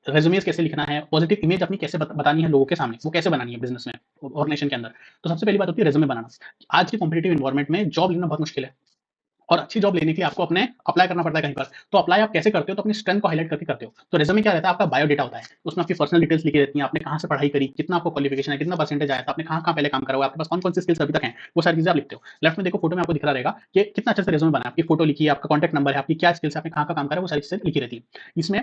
रेज्यूमेस कैसे लिखना है, पॉजिटिव इमेज अपनी कैसे बतानी है लोगों के सामने, वो कैसे बनानी है बिजनेस में, ऑर्गेनाइजेशन के अंदर। तो सबसे पहली बात होती है रेज्यूमे बनाना। आज के कॉम्पिटिटिव एनवायरनमेंट में जॉब लेना बहुत मुश्किल है, और अच्छी जॉब लेने के लिए आपको अपने अप्लाई करना पड़ता है कहीं पर। तो अप्लाई आप कैसे करते हो? तो अपनी स्ट्रेंथ को हाईलाइट करके करते हो। तो रेज़्यूमे क्या रहता है? आपका बायो डेटा होता है। उसमें आपकी पर्सनल डिटेल्स लिखी रहती हैं, आपने कहाँ से पढ़ाई करी, कितना आपको क्वालिफिकेशन है, कितना परसेंटेज आया था, आपने कहाँ-कहाँ पहले काम करा हुआ है, आपके पास कौन-कौन सी स्किल्स अभी तक हैं, वो सारी चीज़ें आप लिखते हो। लेफ्ट में देखो फोटो में आपको दिख रहा रहेगा कि कितना अच्छे से रेज़्यूमे बना है। आपकी फोटो लिखी है, आपका कॉन्टैक्ट नंबर है, आपकी क्या स्किल्स है, आपने कहाँ-कहाँ काम करा है, वो सारी चीज़ें लिखी रहती है। इसमें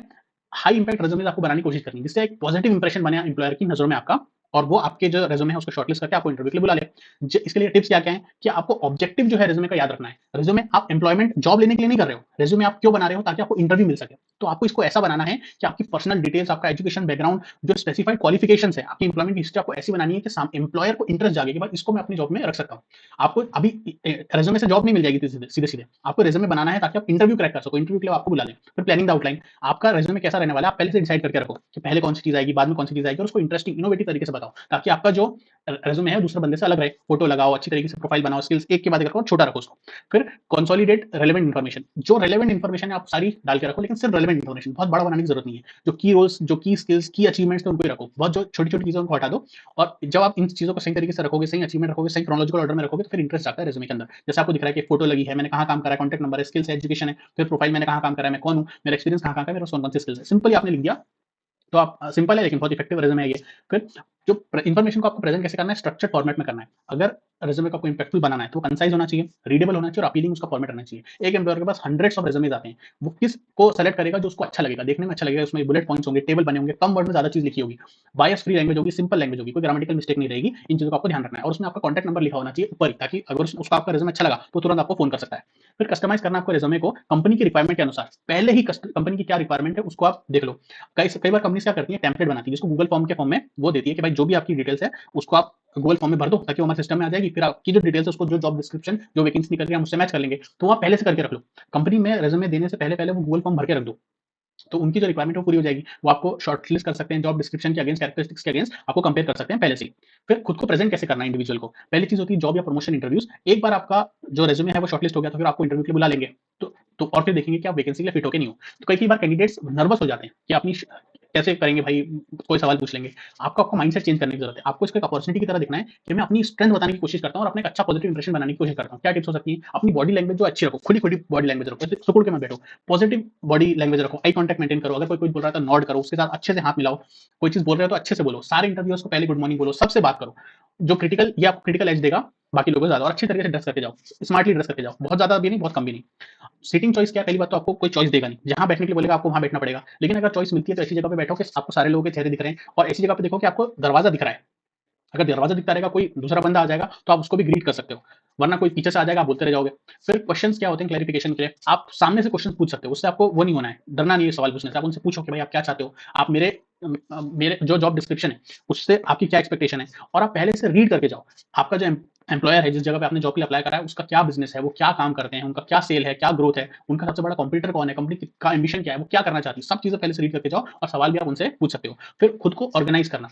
हाई इंपैक्ट रेज़्यूमेस आपको बनाने की कोशिश करनी है, जिससे एक पॉजिटिव इंप्रेशन बने एम्प्लॉयर की नज़रों में आपका, और वो आपके जो रेज़्यूमे है उसको शॉर्टलिस्ट करके आपको इंटरव्यू के लिए बुला ले। इसके लिए टिप्स क्या-क्या हैं कि आपको ऑब्जेक्टिव जो है रेज़्यूमे का याद रखना है। रेज़्यूमे आप एम्प्लॉयमेंट जॉब लेने के लिए नहीं कर रहे हो, रेज़्यूमे आप क्यों बना रहे हो? ताकि आपको इंटरव्यू मिल सके। तो आपको इसको ऐसा बनाना है कि आपकी पर्सनल डिटेल्स, आपका एजुकेशन बैकग्राउंड, जो स्पेसिफाइड क्वालिफिकेशंस है, आपकी एम्प्लॉयमेंट हिस्ट्री आपको ऐसी बनानी है कि एम्प्लॉयर को इंटरेस्ट जागे कि भाई इसको मैं अपनी जॉब में रख सकता हूँ। आपको अभी रेज़्यूमे से जॉब नहीं मिल जाएगी सीधे-सीधे। आपको रेज़्यूमे बनाना है ताकि आप इंटरव्यू क्रैक कर सको, इंटरव्यू के लिए आपको बुला लें। फिर प्लानिंग द आउटलाइन, आपका रेज़्यूमे कैसा रहने वाला है, आप पहले से डिसाइड करके रखो कि पहले कौन सी चीज़ आएगी, बाद में कौन सी चीज़ आएगी, और उसको इंटरेस्टिंग, इनोवेटिव तरीके से बताओ, ताकि आपका जो रेज़्यूमे है दूसरे बंदे से अलग रहे। फोटो लगाओ, अच्छी तरीके से प्रोफाइल बनाओ, स्किल्स एक के बाद एक रखो, छोटा रखो उसको। फिर कंसोलिडेट रेलेवेंट इन्फॉर्मेशन, जो रेलेवेंट इन्फॉर्मेशन है आप सारी डाल के रखो, लेकिन सिर्फ रेलेवेंट इन्फॉर्मेशन, बहुत बड़ा बनाने की जरूरत नहीं है। जो की रोल्स, जो की स्किल्स, की अचीवमेंट्स थे उनको ही रखो, बहुत जो छोटी-छोटी चीज़ों को हटा दो। और जब आप इन चीज़ों को सही तरीके से रखोगे, सही अचीवमेंट रखोगे, सही क्रोनोलॉजिकल ऑर्डर में रखोगे, तो फिर इंटरेस्ट आता है रेज़्यूमे के अंदर। जैसे आपको दिख रहा है कि फोटो लगी है, मैंने कहाँ काम करा है, कॉन्टैक्ट नंबर है, स्किल्स है, एजुकेशन है, फिर प्रोफाइल मैंने कहाँ काम करा है, मैं कौन हूँ, मेरा एक्सपीरियंस कहाँ-कहाँ का है, मेरे पास कौन-कौन से स्किल्स है। सिंपली आपने लिख दिया, तो आप सिंपल है लेकिन बहुत इफेक्टिव रेज़्यूमे है ये। फिर जो इन्फॉर्मेशन को आपको प्रेजेंट कैसे करना है, स्ट्रक्चर्ड फॉर्मेट में करना है। अगर रेज़्यूमे को आपको इंपैक्टफुल बनाना है तो कंसाइज होना चाहिए, रीडेबल होना चाहिए और अपीलिंग उसका फॉर्मेट रहना चाहिए। एक एम्प्लॉयर के पास हंड्रेड्स ऑफ रेज़्यूमेस आते हैं, वो किसको सेलेक्ट करेगा जो उसको अच्छा लगेगा, देखने में अच्छा लगेगा, उसमें बुलेट पॉइंट्स होंगे, टेबल बने होंगे, कम वर्ड में ज्यादा चीज लिखी होगी, बायस फ्री लैंग्वेज होगी, सिंपल लैंग्वेज होगी, कोई ग्रामेटिकल मिस्टेक नहीं रहेगी। इन चीजों का आपको ध्यान रखना है, और उसमें आपका कॉन्टैक्ट नंबर लिखा होना चाहिए ऊपर ही, ताकि अगर उसको आपका रेज़्यूमे अच्छा लगा तो तुरंत आपको फोन कर सकता है। फिर कस्टमाइज करना आपको रेज़्यूमे को कंपनी की रिक्वायरमेंट के अनुसार, पहले ही कंपनी की क्या रिक्वायरमेंट है उसको आप देख लो। कई बार कंपनी क्या करती है, टेम्पलेट बनाती है जिसको गूगल फॉर्म के फॉर्म में वो देती है कि भाई जो भी आपकी डिटेल्स है उसको आप गूगल फॉर्म में भर दो, ताकि वो हमारे सिस्टम में आ जाएगी। फिर आपकी जो डिटेल्स है उसको, जो जॉब डिस्क्रिप्शन, जो वैकेंसी निकल रही है हम उससे मैच कर लेंगे, तो वो आप पहले से करके रख लो। कंपनी में रेज़्यूमे देने से पहले पहले वो गूगल फॉर्म भर के रख दो, तो उनकी जो रिक्वायरमेंट है वो पूरी हो जाएगी। वो आपको शॉर्टलिस्ट कर सकते हैं, जॉब डिस्क्रिप्शन के अगेंस्ट, कैरेक्टरिस्टिक्स के अगेंस्ट आपको कंपेयर कर सकते हैं पहले से ही। फिर खुद को प्रेज़ेंट कैसे करना है इंडिविजुअल को? पहली चीज़ होती है जॉब या प्रमोशन इंटरव्यूज़। एक बार आपका जो रिज़्यूमे है वो शॉर्टलिस्ट हो गया तो फिर आपको इंटरव्यू के लिए बुला लेंगे। तो और फिर देखेंगे कि आप वैकेंसी के लिए फिट हो के नहीं हो। तो कई-कई बार कैंडिडेट्स नर्वस हो जाते हैं कि अपनी कैसे करेंगे भाई, कोई सवाल पूछ लेंगे। आपको आपका माइंडसेट चेंज करने की ज़रूरत है। आपको इसको एक अपॉर्च्युनिटी की तरह देखना है कि मैं अपनी स्ट्रेंथ बताने की कोशिश करता हूँ और अपना एक अच्छा पॉजिटिव इंप्रेशन बनाने की कोशिश करता हूँ। क्या टिप्स हो सकती हैं? अपनी बॉडी लैंग्वेज जो अच्छी रखो, खुली-खुली बॉडी लैंग्वेज रखो, ऐसे सिकुड़ के मत बैठो। पॉजिटिव बॉडी लैंग्वेज रखो, आई कॉन्टैक्ट मेंटेन करो। अगर कोई कुछ बोल रहा है तो नॉड करो, उसके साथ अच्छे से हाथ मिलाओ। कोई चीज़ बोल रहे हो तो अच्छे से बोलो। सारे इंटरव्यूअर्स को पहले गुड मॉर्निंग बोलो, सबसे बात करो। जो क्रिटिकल, ये आपको क्रिटिकल एज देगा बाकी लोगों से ज़्यादा। और अच्छी तरीके से ड्रेस करके जाओ, स्मार्टली ड्रेस करके जाओ। बहुत ज़्यादा भी नहीं, बहुत कम भी नहीं। सीटिंग चॉइस क्या है? पहली बात तो आपको कोई चॉइस देगा नहीं। जहाँ बैठने के लिए बोलेगा आपको वहाँ बैठना पड़ेगा। लेकिन अगर चॉइस मिलती है तो ऐसी जगह पे बैठो कि आपको सारे लोगों के चेहरे दिख रहे हैं और ऐसी जगह पे देखो कि आपको दरवाज़ा दिख रहा है। अगर दरवाज़ा दिखता रहेगा, कोई दूसरा बंदा आ जाएगा तो आप उसको भी ग्रीट कर सकते हो। वरना कोई पीछे से आ जाएगा, आप बोलते रह जाओगे। फिर क्वेश्चन्स क्या होते हैं क्लैरिफिकेशन के लिए? आप सामने से क्वेश्चन पूछ सकते हो। उससे आपको वो नहीं होना है, डरना नहीं है सवाल पूछने से। आप उनसे पूछो कि भाई आप क्या चाहते हो? आप मेरे जो जॉब डिस्क्रिप्शन है, उससे आपकी क्या एक्सपेक्टेशन है? और आप पहले से रीड करके जाओ। आपका जो एम्प्लॉयर है, जिस जगह पे आपने जॉब के लिए अप्लाई करा है, उसका क्या बिज़नेस है? वो क्या काम करते हैं? उनका क्या सेल है? क्या ग्रोथ है? उनका सबसे बड़ा कॉम्पिटिटर कौन है? कंपनी का एम्बिशन क्या है? वो क्या करना चाहती है? सब चीज़ें पहले से रीड करके जाओ और सवाल भी आप उनसे पूछ सकते हो। फिर खुद को ऑर्गेनाइज़ करना।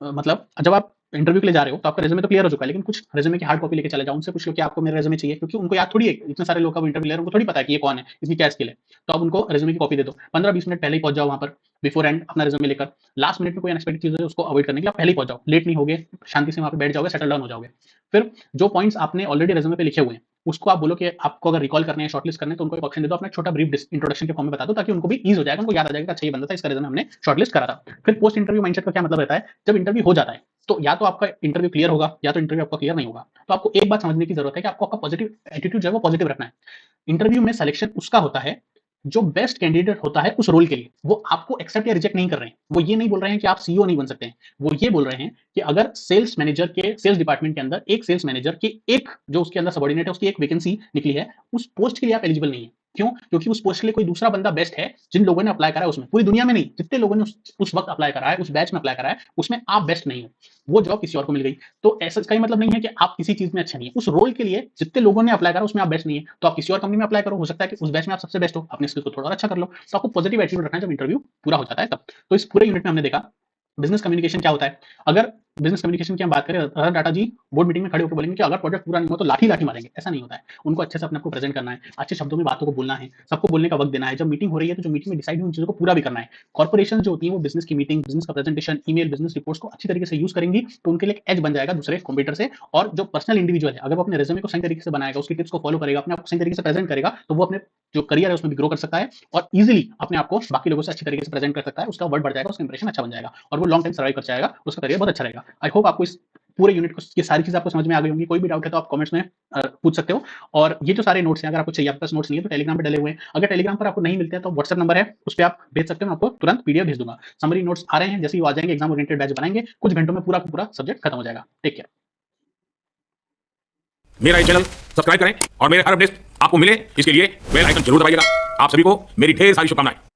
मतलब जब आप इंटरव्यू के लिए जा रहे हो तो आपका रिज्यूमे तो क्लियर हो चुका है, लेकिन कुछ रिज्यूमे की हार्ड कॉपी लेके चले जाओ। उनसे पूछ लो कि आपको मेरा रिज्यूमे चाहिए, क्योंकि उनको याद थोड़ी है, इतने सारे लोग का वो इंटरव्यू ले रहे हैं, उनको थोड़ी पता है कि ये कौन है, इसकी क्या स्किल है। तो आप उनको रिज्यूमे की कॉपी दे दो। 15-20 मिनट पहले ही पहुंच जाओ वहां पर, बिफोर एंड अपना रिज्यूमे लेकर। लास्ट मिनट में कोई अनएक्सपेक्टेड चीज़ है उसको अवॉइड करने के लिए आप पहले ही पहुंच जाओ। लेट नहीं होगे, शांति से वहां पे बैठ जाओगे, सेटल डाउन हो जाओगे। फिर जो पॉइंट्स आपने ऑलरेडी रिज्यूमे पे लिखे हुए हैं, उसको आप बोलो कि आपको अगर रिकॉल करने हैं, शॉर्टलिस्ट करने हैं, तो उनको एक ऑप्शन दे दो, अपना एक छोटा ब्रीफ इंट्रोडक्शन के फॉर्म में बता दो, ताकि उनको भी ईज़ हो जाएगा, उनको याद आ जाएगा कि अच्छा ये बंदा था, इसका रिज्यूमे हमने शॉर्टलिस्ट करा था। फिर पोस्ट इंटरव्यू माइंडसेट का क्या मतलब रहता है? जब इंटरव्यू हो जाता है, तो या तो आपका इंटरव्यू क्लियर होगा या तो इंटरव्यू आपका क्लियर नहीं होगा। तो आपको एक बात समझने की ज़रूरत है कि आपको आपका पॉजिटिव एटीट्यूड जो है वो पॉजिटिव रखना है। इंटरव्यू में सिलेक्शन उसका होता है जो बेस्ट कैंडिडेट होता है उस रोल के लिए। वो आपको एक्सेप्ट या रिजेक्ट नहीं कर रहे हैं। वो ये नहीं बोल रहे हैं कि आप सीईओ नहीं बन सकते हैं। वो ये बोल रहे हैं कि अगर सेल्स मैनेजर के सेल्स डिपार्टमेंट के अंदर एक सेल्स मैनेजर की एक जो उसके अंदर सबऑर्डिनेट है, उसकी एक वैकेंसी निकली है, उस पोस्ट के लिए आप एलिजिबल नहीं है। क्यों? क्योंकि उस पोस्ट के लिए कोई दूसरा बंदा बेस्ट है, जिन लोगों ने अप्लाई करा है उसमें। पूरी दुनिया में नहीं, जितने लोगों ने उस वक्त अप्लाई करा है, उस बैच में अप्लाई करा है, उसमें आप बेस्ट नहीं हो। वो जॉब किसी और को मिल गई। तो ऐसा इसका ये मतलब नहीं है कि आप किसी चीज़ में अच्छे नहीं हैं। उस रोल के लिए जितने लोगों ने अप्लाई करा उसमें आप बेस्ट नहीं है, तो आप किसी और कंपनी में अप्लाई करो। हो सकता है कि उस बैच में आप सबसे बेस्ट हो, अपने स्किल को थोड़ा और अच्छा कर लो। तो आपको पॉजिटिव एटीट्यूड रखना है जब इंटरव्यू पूरा हो जाता है तब। तो इस पूरे यूनिट में हमने देखा बिज़नेस कम्युनिकेशन क्या होता है। अगर बिज़नेस कम्युनिकेशन की हम बात करें, रतन टाटा जी बोर्ड मीटिंग में खड़े होकर बोलेंगे कि अगर प्रोजेक्ट पूरा नहीं हुआ तो लाठी-लाठी मारेंगे, ऐसा नहीं होता है। उनको अच्छे से अपने आप को प्रेज़ेंट करना है, अच्छे शब्दों में बातों को बोलना है, सबको बोलने का वक़्त देना है। जब मीटिंग हो रही है तो जो मीटिंग में डिसाइड हुई उन चीज़ों को पूरा भी करना है। कॉर्पोरेशन जो होती है वो बिज़नेस की मीटिंग, बिज़नेस का प्रेज़ेंटेशन, ईमेल, बिज़नेस रिपोर्ट्स को अच्छी तरीके से यूज़ करेंगी, तो उनके लिए एक एज बन जाएगा दूसरे कॉम्पिटिटर से। और जो पर्सनल इंडिविजुअल है, अगर वो अपने रिज़्यूमे को सही तरीके से बनाएगा, उसकी टिप्स को फॉलो करेगा, अपने आप को सही तरीके से प्रेज़ेंट करेगा, तो वो अपने जो करियर है उसमें भी ग्रो कर सकता है और ईज़िली अपने आप को बाकी लोगों से अच्छी तरीके से प्रेज़ेंट कर सकता है। उसका वर्ड बढ़ जाएगा, उसका इंप्रेशन अच्छा बन जाएगा और वो लॉन्ग टाइम सर्वाइव कर जाएगा, उसका करियर बहुत अच्छा रहेगा। आई होप आपको इस पूरे यूनिट को, ये सारी चीज़ें आपको समझ में आ गई होंगी। कोई भी डाउट है तो आप कमेंट्स में पूछ सकते हो। और ये जो सारे नोट्स हैं, अगर आपको चाहिए, आपके पास नोट्स नहीं है तो टेलीग्राम पे डले हुए हैं। अगर टेलीग्राम पर आपको नहीं मिलते हैं तो व्हाट्सएप नंबर है, उस पे आप भेज सकते हो, मैं आपको तुरंत पीडीएफ भेज दूँगा। समरी नोट्स आ रहे हैं, जैसे ही वो आ जाएँगे एग्ज़ाम ओरिएंटेड बैच बनाएँगे, कुछ घंटों में पूरा का पूरा सब्जेक्ट खत्म हो जाएगा। Take care. मेरा ये चैनल सब्सक्राइब करें और मेरे हर अपडेट आपको मिले इसके लिए बेल आइकन जरूर दबाइएगा। आप सभी को मेरी ढेर सारी शुभकामनाएं।